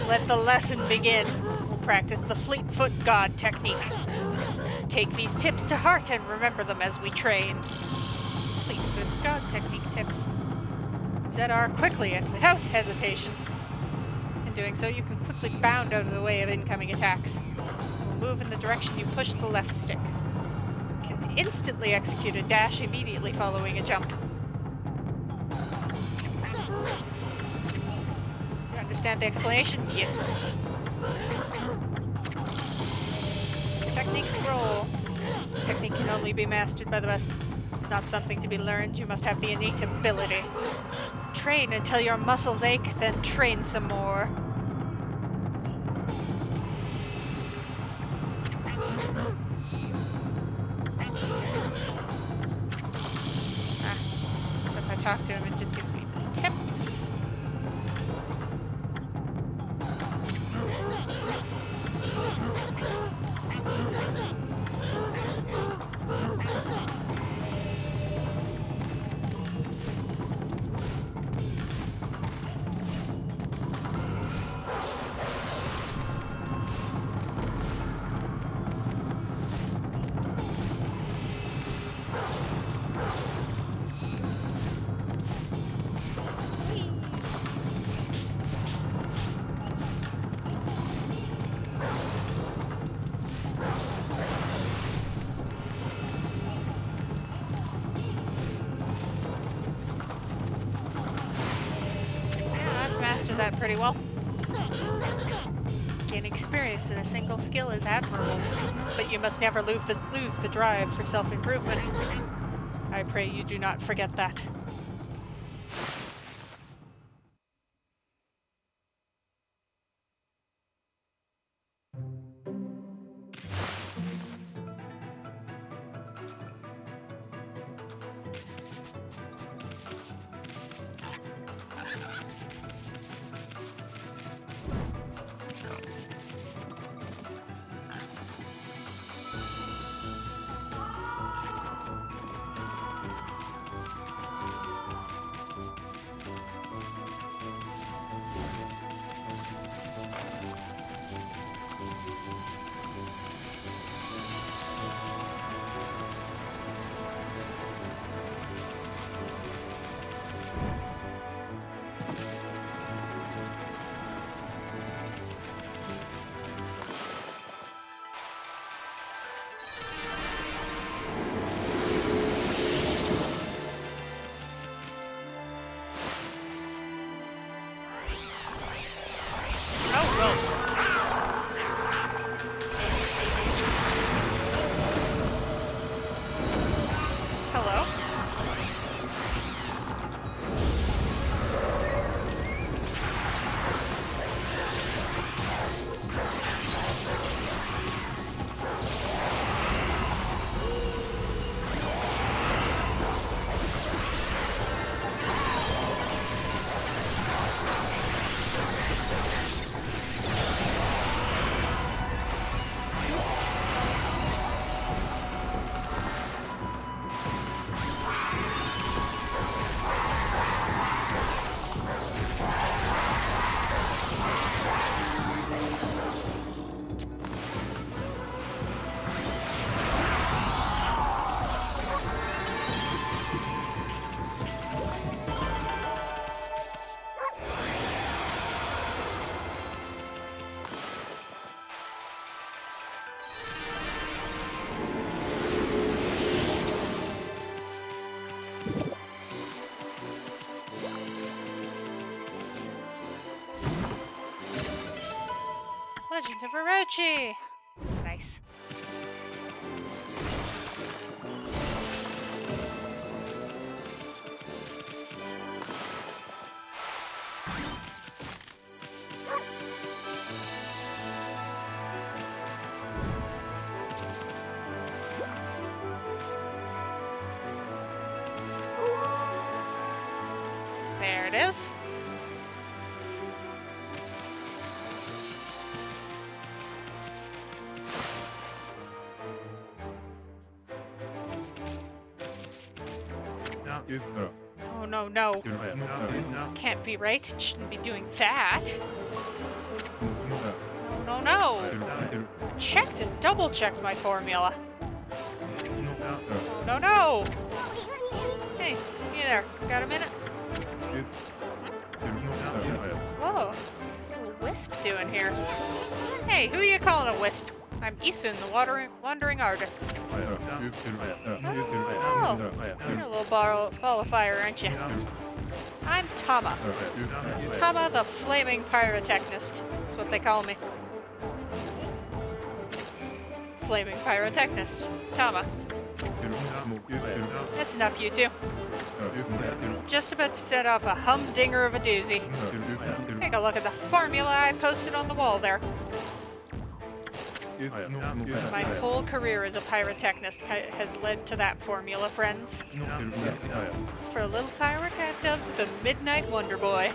Let the lesson begin. We'll practice the Fleetfoot God technique. Take these tips to heart and remember them as we train. Fleetfoot God technique tips. ZR quickly and without hesitation. In doing so, you can quickly bound out of the way of incoming attacks. We'll move in the direction you push the left stick. You can instantly execute a dash immediately following a jump. You understand the explanation? Yes. Technique scroll. This technique can only be mastered by the best. It's not something to be learned, you must have the innate ability. Train until your muscles ache, then train some more. If I talk to him, it just gives me tips. That pretty well. Gaining experience in a single skill is admirable, but you must never lose the drive for self-improvement. I pray you do not forget that. Legend of Orochi! Nice. There it is. Oh no, no. Can't be right. Shouldn't be doing that. No, no, no. Checked and double checked my formula. Oh no, no. Hey, you there. Got a minute? Whoa, what's this little wisp doing here? Hey, who are you calling a wisp? I'm Isun, the wandering artist. Oh, you're a little ball of fire, aren't you? I'm Tama. Tama the Flaming Pyrotechnist. That's what they call me. Flaming Pyrotechnist. Tama. Listen up, you two. Just about to set off a humdinger of a doozy. Take a look at the formula I posted on the wall there. My whole career as a pyrotechnist has led to that formula, friends. It's for a little firework I've dubbed the Midnight Wonder Boy.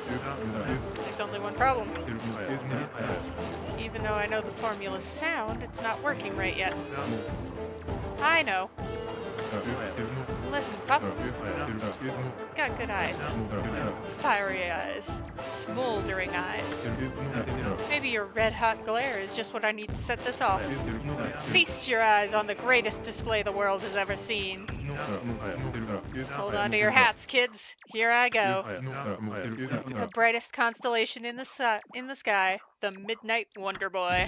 There's only one problem. Even though I know the formula's sound, it's not working right yet. I know. Listen, pup. Got good eyes. Fiery eyes. Smoldering eyes. Maybe your red-hot glare is just what I need to set this off. Feast your eyes on the greatest display the world has ever seen. Hold on to your hats, kids. Here I go. The brightest constellation in the sky, the Midnight Wonder Boy.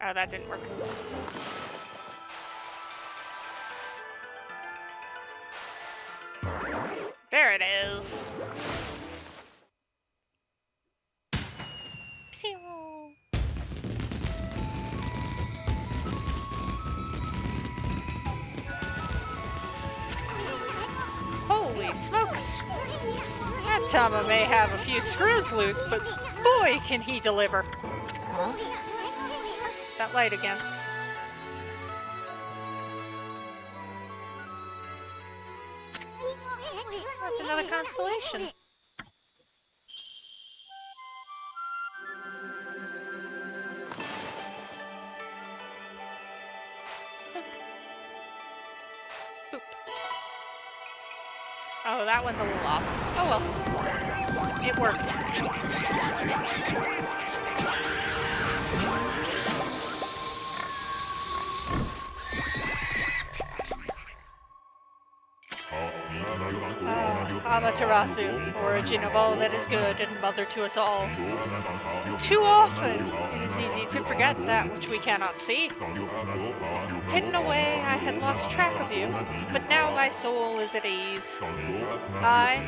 Oh, that didn't work. There it is. Pew. Holy smokes! That Tama may have a few screws loose, but boy can he deliver! Huh? That light again. That's another constellation. Boop. Oh, that one's a little off. Oh well. It worked. Amaterasu, origin of all that is good and mother to us all. Too often it is easy to forget that which we cannot see. Hidden away, I had lost track of you, but now my soul is at ease. I,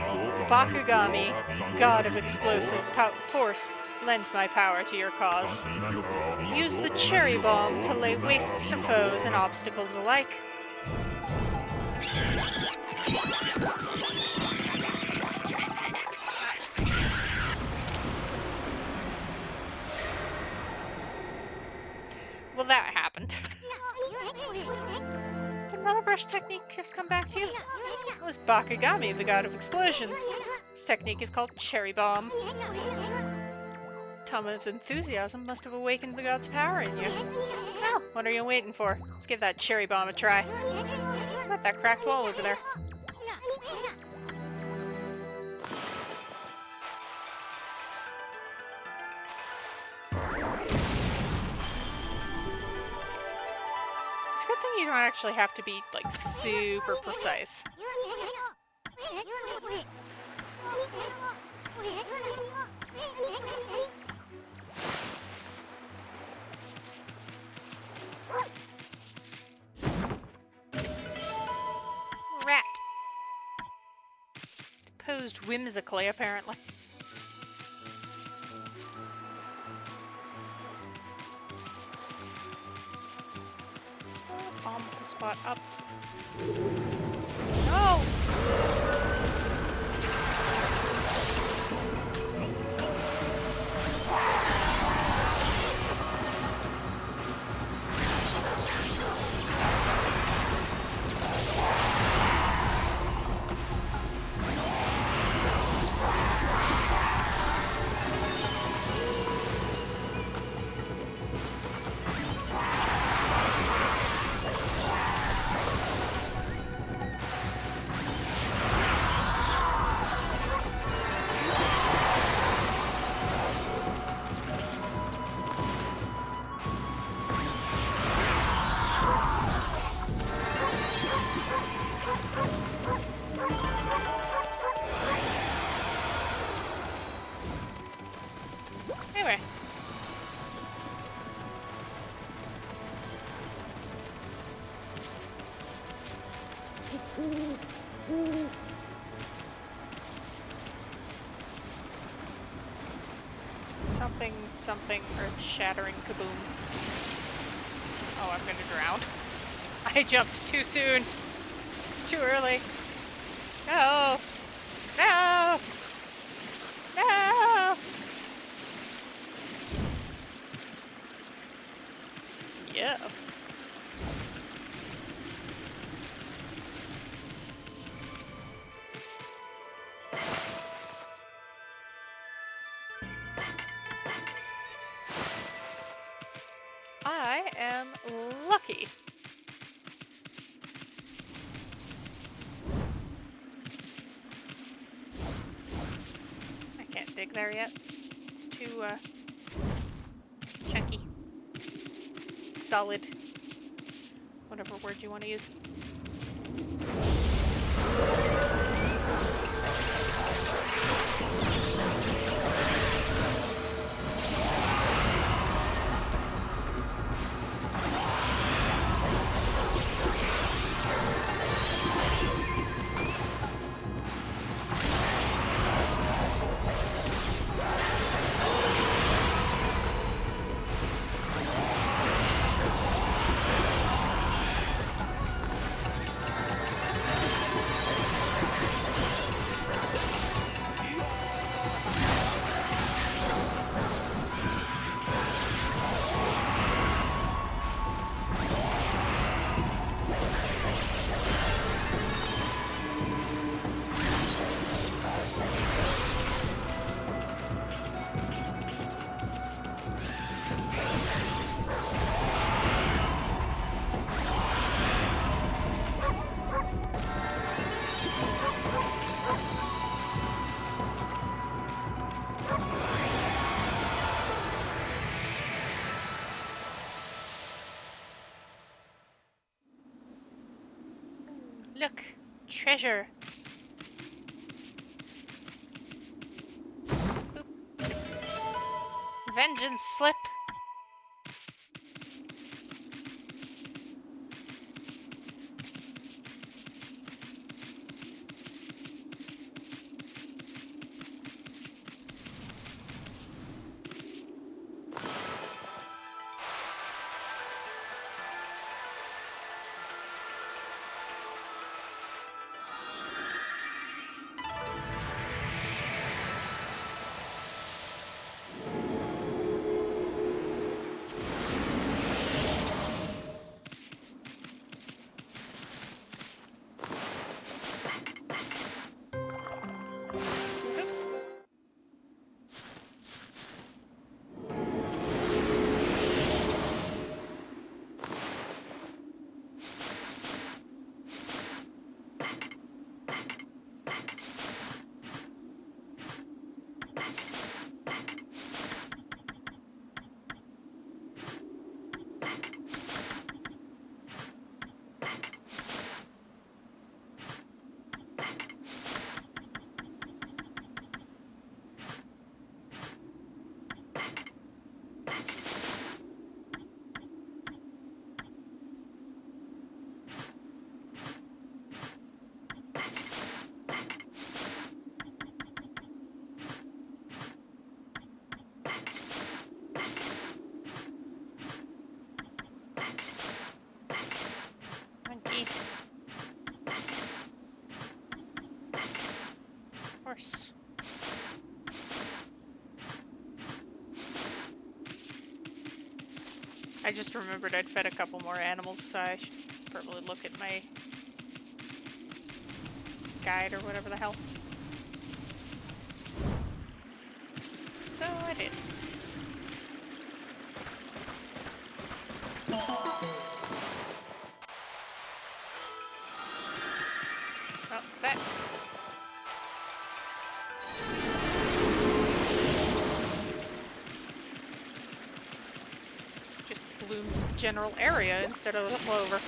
Bakugami, god of explosive force, lend my power to your cause. Use the cherry bomb to lay waste to foes and obstacles alike. Well, that happened. The Mother Brush technique has come back to you? It was Bakugami, the god of explosions. This technique is called Cherry Bomb. Tama's enthusiasm must have awakened the god's power in you. Well, what are you waiting for? Let's give that Cherry Bomb a try. What about that cracked wall over there? It's a good thing you don't actually have to be, like, super precise. Rat. Posed whimsically, apparently. So, bomb spot up. No! Anyway. Something earth-shattering kaboom. Oh, I'm gonna drown. I jumped too soon. It's too early. No! No! No! Yes. I am lucky. I can't dig there yet. It's too, chunky. Solid. Whatever word you want to use. Look, treasure. Oop. Vengeance slip. I just remembered I'd fed a couple more animals, so I should probably look at my guide or whatever the hell. So I did. Oh, that. Just bloomed the general area instead of the clover.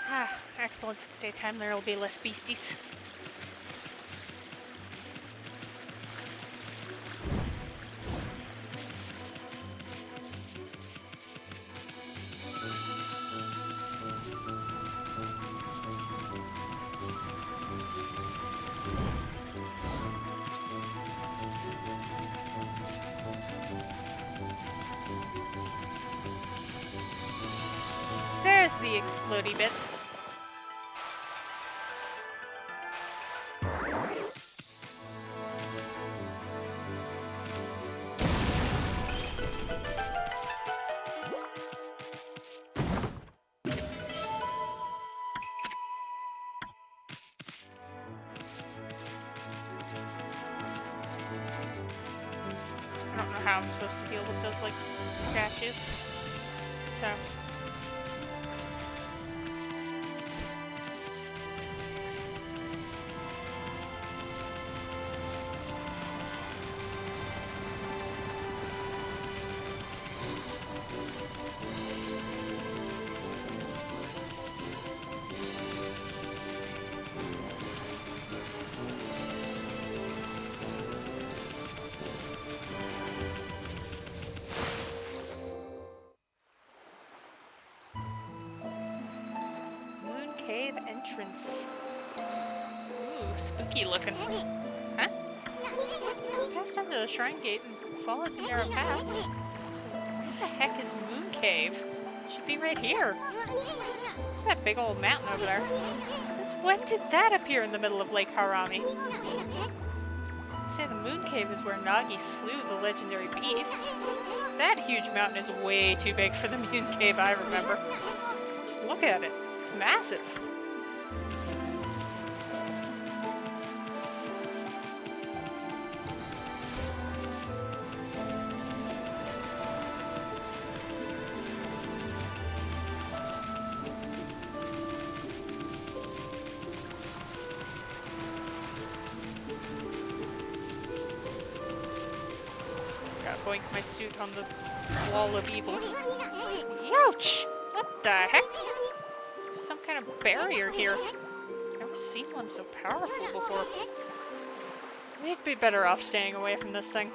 Ah, excellent. It's daytime. There'll be less beasties. There's the explodey bit. I don't know how I'm supposed to deal with those, like, statues. So. Cave entrance. Ooh, spooky looking. Huh? Passed under the shrine gate and followed the narrow path. So where the heck is Moon Cave? It should be right here. There's that big old mountain over there. Since when did that appear in the middle of Lake Harami? Say the Moon Cave is where Nagi slew the legendary beast. That huge mountain is way too big for the Moon Cave I remember. Just look at it. It's massive. Gotta boink my suit on the wall of evil. Ouch! What the heck? Some kind of barrier here. Never seen one so powerful before. We'd be better off staying away from this thing.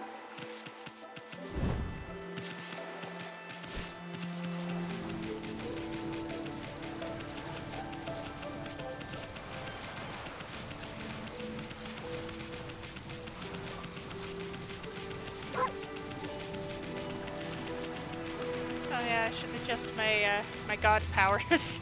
Oh yeah, I should adjust my my god powers.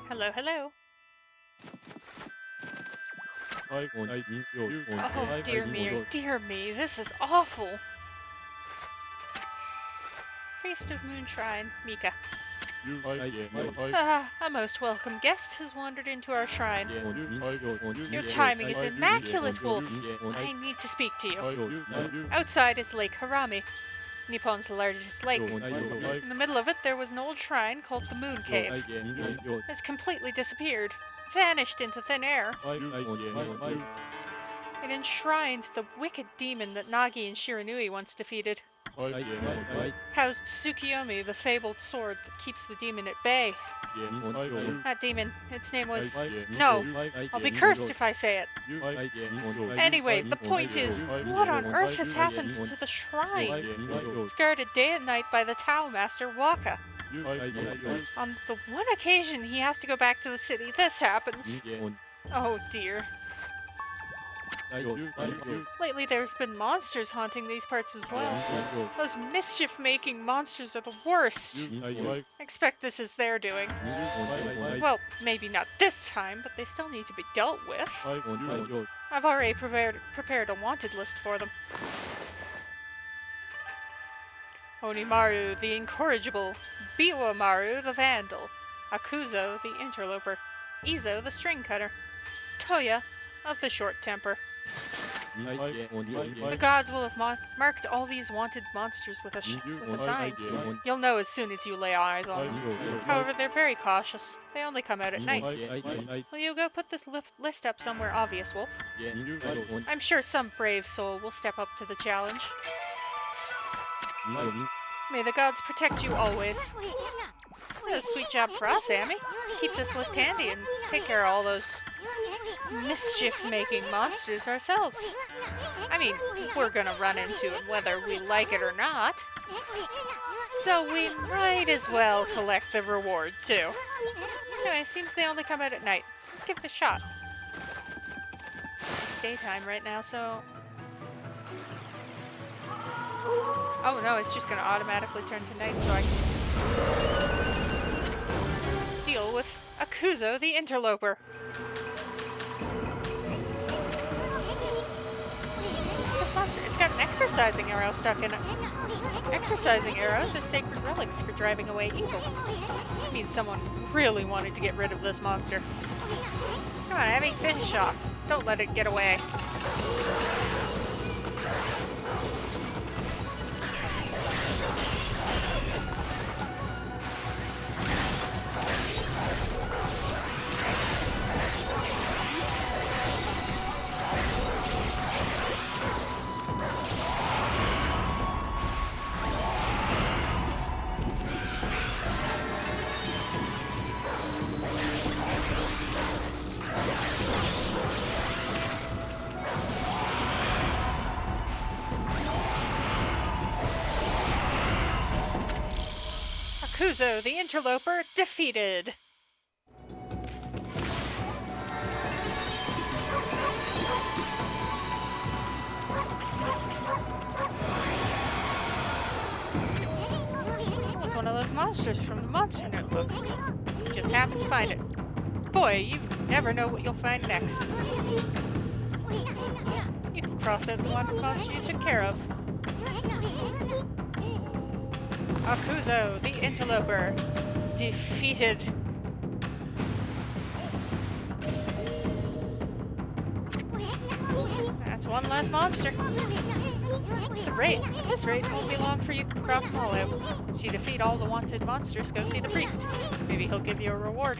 Hello, hello. Oh, dear me, this is awful. Priest of Moon Shrine, Mika. Ah, a most welcome guest has wandered into our shrine. Your timing is immaculate, Wolf. I need to speak to you. Outside is Lake Harami, Nippon's largest lake. In the middle of it, there was an old shrine called the Moon Cave. It's completely disappeared, vanished into thin air. It enshrined the wicked demon that Nagi and Shiranui once defeated. How's Tsukiyomi, the fabled sword that keeps the demon at bay? That demon, its name was... No, I'll be cursed if I say it. Anyway, the point is, what on earth has happened to the shrine? It's guarded day and night by the Tao Master Waka. On the one occasion he has to go back to the city, this happens. Oh dear. Lately there's been monsters haunting these parts as well. Those mischief-making monsters are the worst. I expect this is their doing. Well, maybe not this time, but they still need to be dealt with. I've already prepared a wanted list for them. Onimaru the Incorrigible, Biwamaru the Vandal, Akuzo the Interloper, Izo the String Cutter, Toya of the Short Temper. The gods will have marked all these wanted monsters with a sign. You'll know as soon as you lay eyes on them. However, they're very cautious. They only come out at night. Will you go put this list up somewhere obvious, Wolf? I'm sure some brave soul will step up to the challenge. May the gods protect you always. What a sweet job for us, Amy. Let's keep this list handy and take care of all those mischief-making monsters ourselves. I mean, we're gonna run into it whether we like it or not. So we might as well collect the reward, too. Anyway, seems they only come out at night. Let's give it a shot. It's daytime right now, so... Oh no, it's just gonna automatically turn to night so I can deal with Akuzo the Interloper. This monster, it's got an exorcising arrow stuck in it. Exorcising arrows are sacred relics for driving away evil. That means someone really wanted to get rid of this monster. Come on, Abby, finish off. Don't let it get away. Akuzo, the Interloper, defeated! It was one of those monsters from the Monster Notebook. You just happened to find it. Boy, you never know what you'll find next. You can cross out the one monster you took care of. Akuzo, the Interloper, defeated. That's one less monster. At this rate, it won't be long for you to cross them all out. Once you defeat all the wanted monsters, go see the priest. Maybe he'll give you a reward.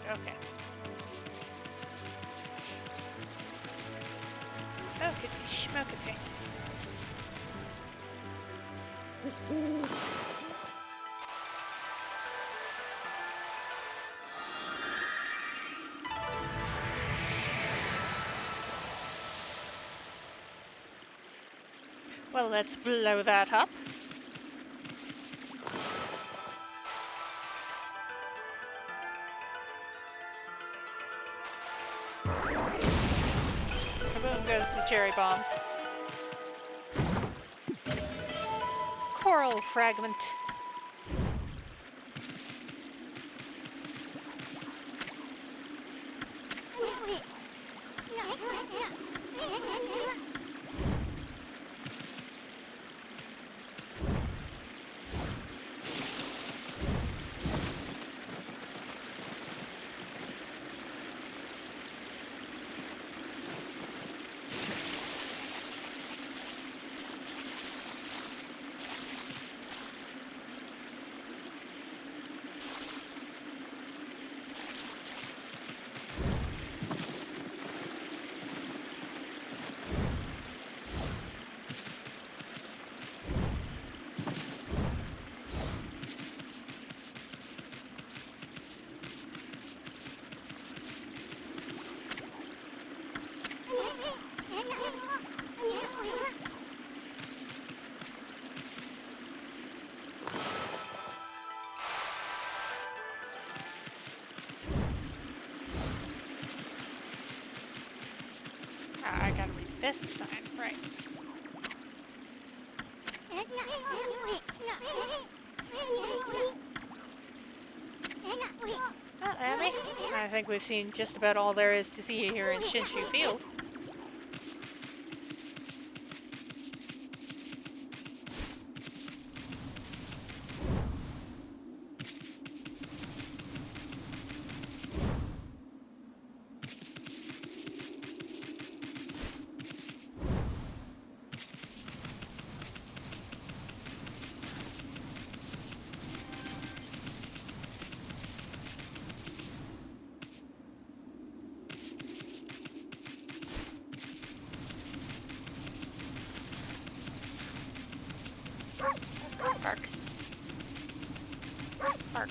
Okay. Okity schmokity. Well, let's blow that up. Kaboom goes the cherry bomb. Coral fragment. I gotta read this sign, right. Well, Abby, I think we've seen just about all there is to see here in Shinshu Field. Bark. Bark.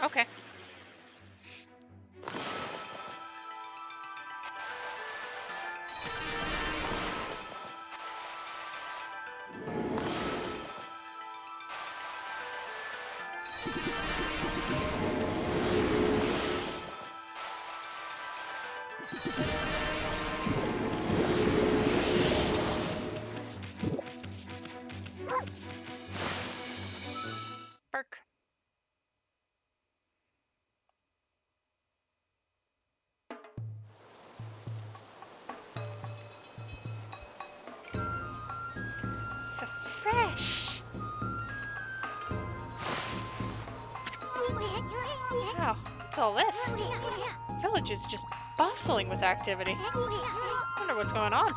Okay. Bark. So fresh. Wow, what's all this? The village is just bustling with activity. Wonder what's going on.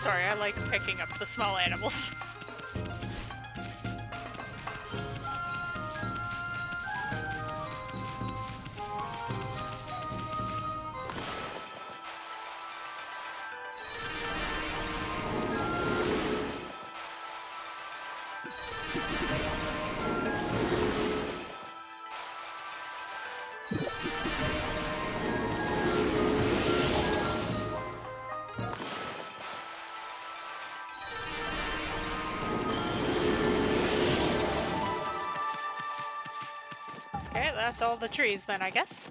Sorry, I like picking up the small animals. Okay, that's all the trees then, I guess.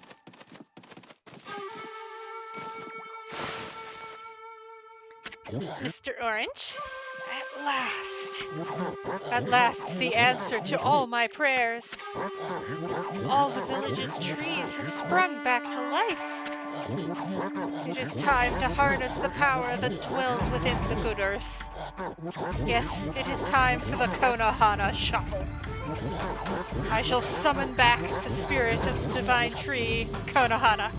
Mr. Orange? At last! At last, the answer to all my prayers! All the village's trees have sprung back to life! It is time to harness the power that dwells within the good earth. Yes, it is time for the Konohana Shuffle. I shall summon back the spirit of the divine tree, Konohana.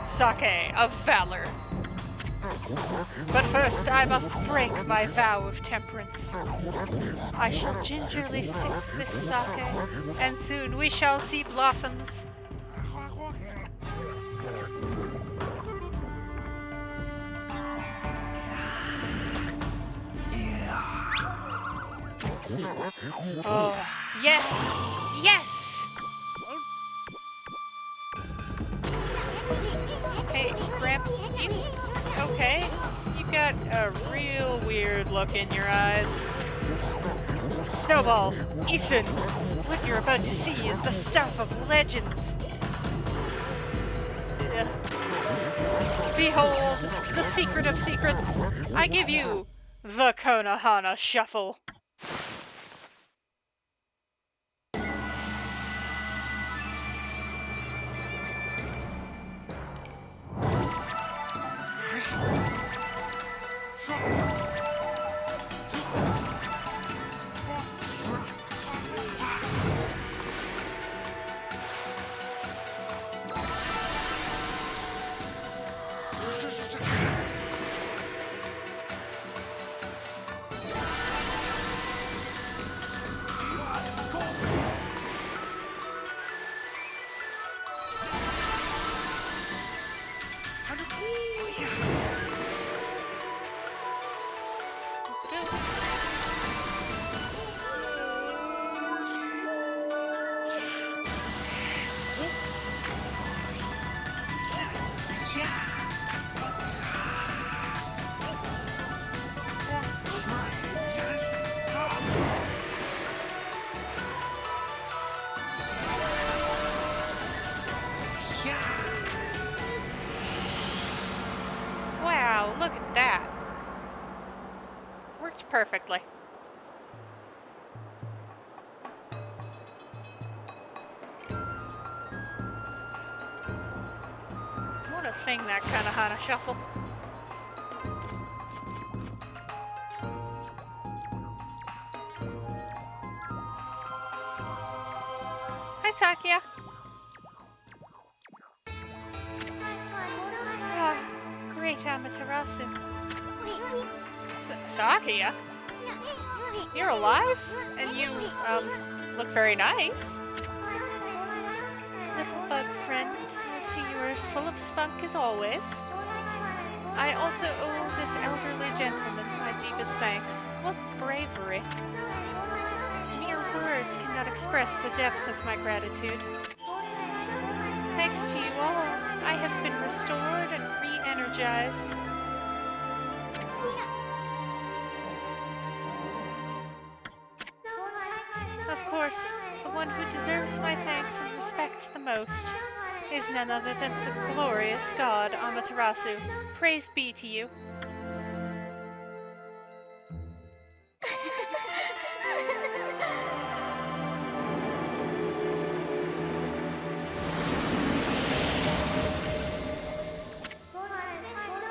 Sake of valor. But first I must break my vow of temperance. I shall gingerly sip this sake, and soon we shall see blossoms. Oh, yes! Yes! Hey, Gramps, you... Okay, you got a real weird look in your eyes. Snowball, Easton, what you're about to see is the stuff of legends. Behold, the secret of secrets. I give you the Konohana Shuffle. Wow, look at that. Worked perfectly. What a thing, that Konohana Shuffle. Hi, Sakia. Ah, great Amaterasu. Sakia? You're alive? And you, look very nice. Little bug friend, I see you are full of spunk as always. I also owe this elderly gentleman my deepest thanks. What bravery. Mere words cannot express the depth of my gratitude. Thanks to you all, I have been restored and re-energized. Of course, the one who deserves my thanks and respect the most is none other than the glorious god Amaterasu. Praise be to you.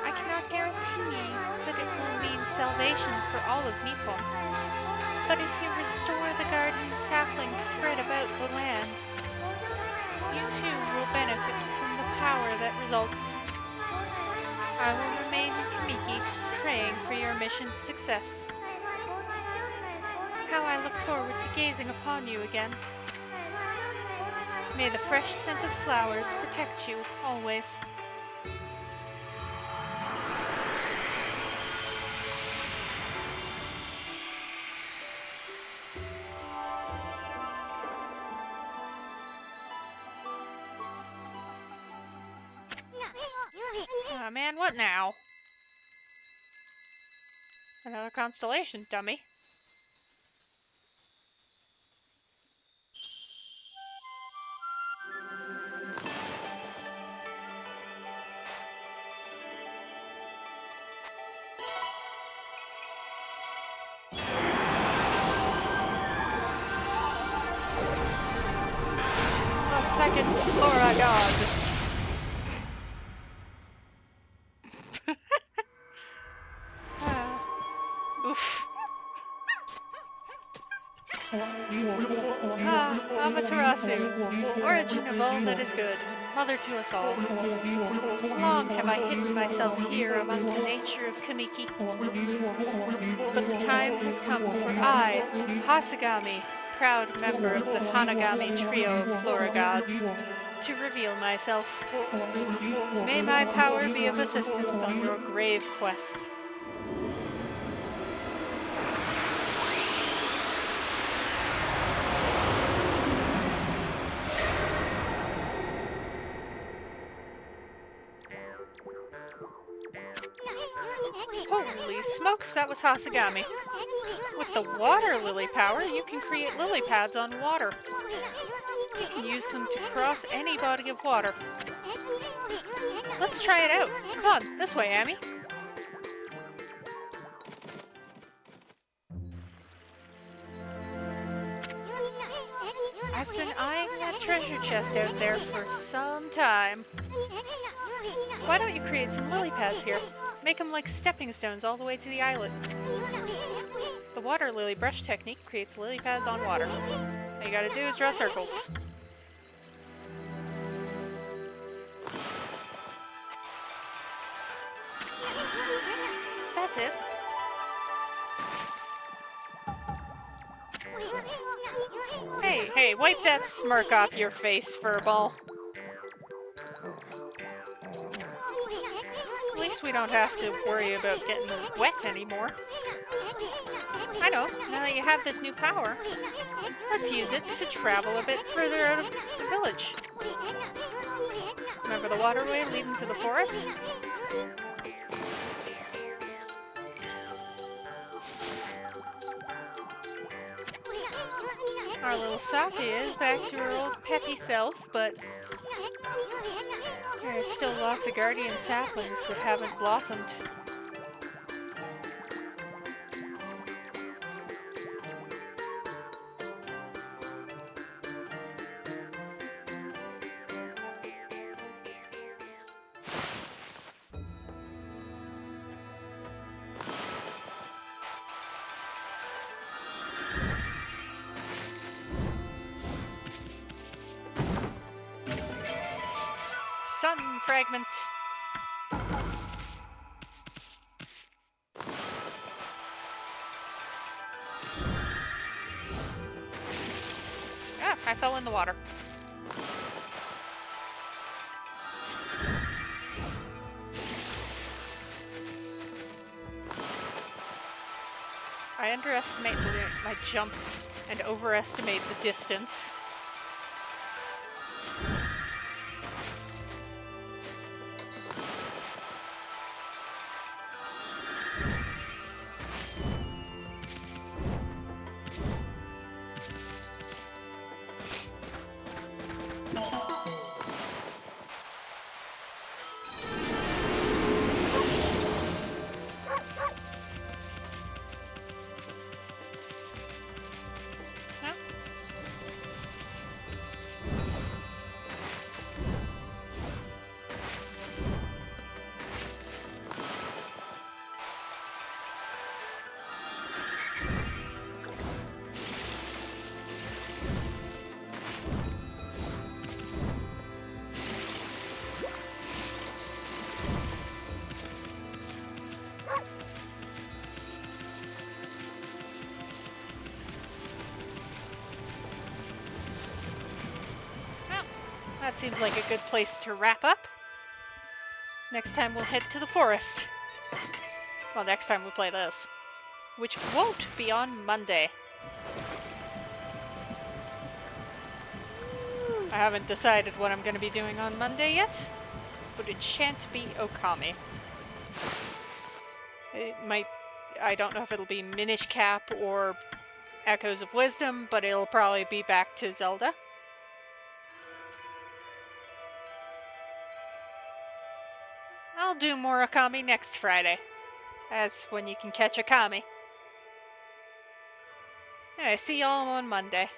I cannot guarantee that it will mean salvation for all of Nippon. But if you restore the garden saplings spread about the land, you too will benefit from the power that results. I will remain Kamiki, praying for your mission's success. How I look forward to gazing upon you again. May the fresh scent of flowers protect you always. Aw, man, what now? Another constellation, dummy. A second Flora God. Oof. Amaterasu, origin of all that is good, mother to us all. Long have I hidden myself here among the nature of Kamiki. But the time has come for I, Hasagami, proud member of the Hanagami trio of Flora gods, to reveal myself. May my power be of assistance on your grave quest. Holy smokes, that was Hasagami. With the water lily power, you can create lily pads on water. You can use them to cross any body of water. Let's try it out. Come on, this way, Amy. I've been eyeing that treasure chest out there for some time. Why don't you create some lily pads here? Make them like stepping stones all the way to the islet. The water lily brush technique creates lily pads on water. All you gotta do is draw circles. So that's it. Hey, wipe that smirk off your face, Furball. At least we don't have to worry about getting wet anymore. I know, now that you have this new power, let's use it to travel a bit further out of the village. Remember the waterway leading to the forest? Our little Sake is back to her old peppy self, but there are still lots of guardian saplings that haven't blossomed. Sun fragment. Ah, I fell in the water. I underestimate my jump and overestimate the distance. That seems like a good place to wrap up. Next time we'll head to the forest. Well, next time we play this. Which won't be on Monday. I haven't decided what I'm going to be doing on Monday yet, but it shan't be Okami. It might... I don't know if it'll be Minish Cap or Echoes of Wisdom, but it'll probably be back to Zelda. I'll do more Okami next Friday. That's when you can catch Okami. Anyway, see y'all on Monday.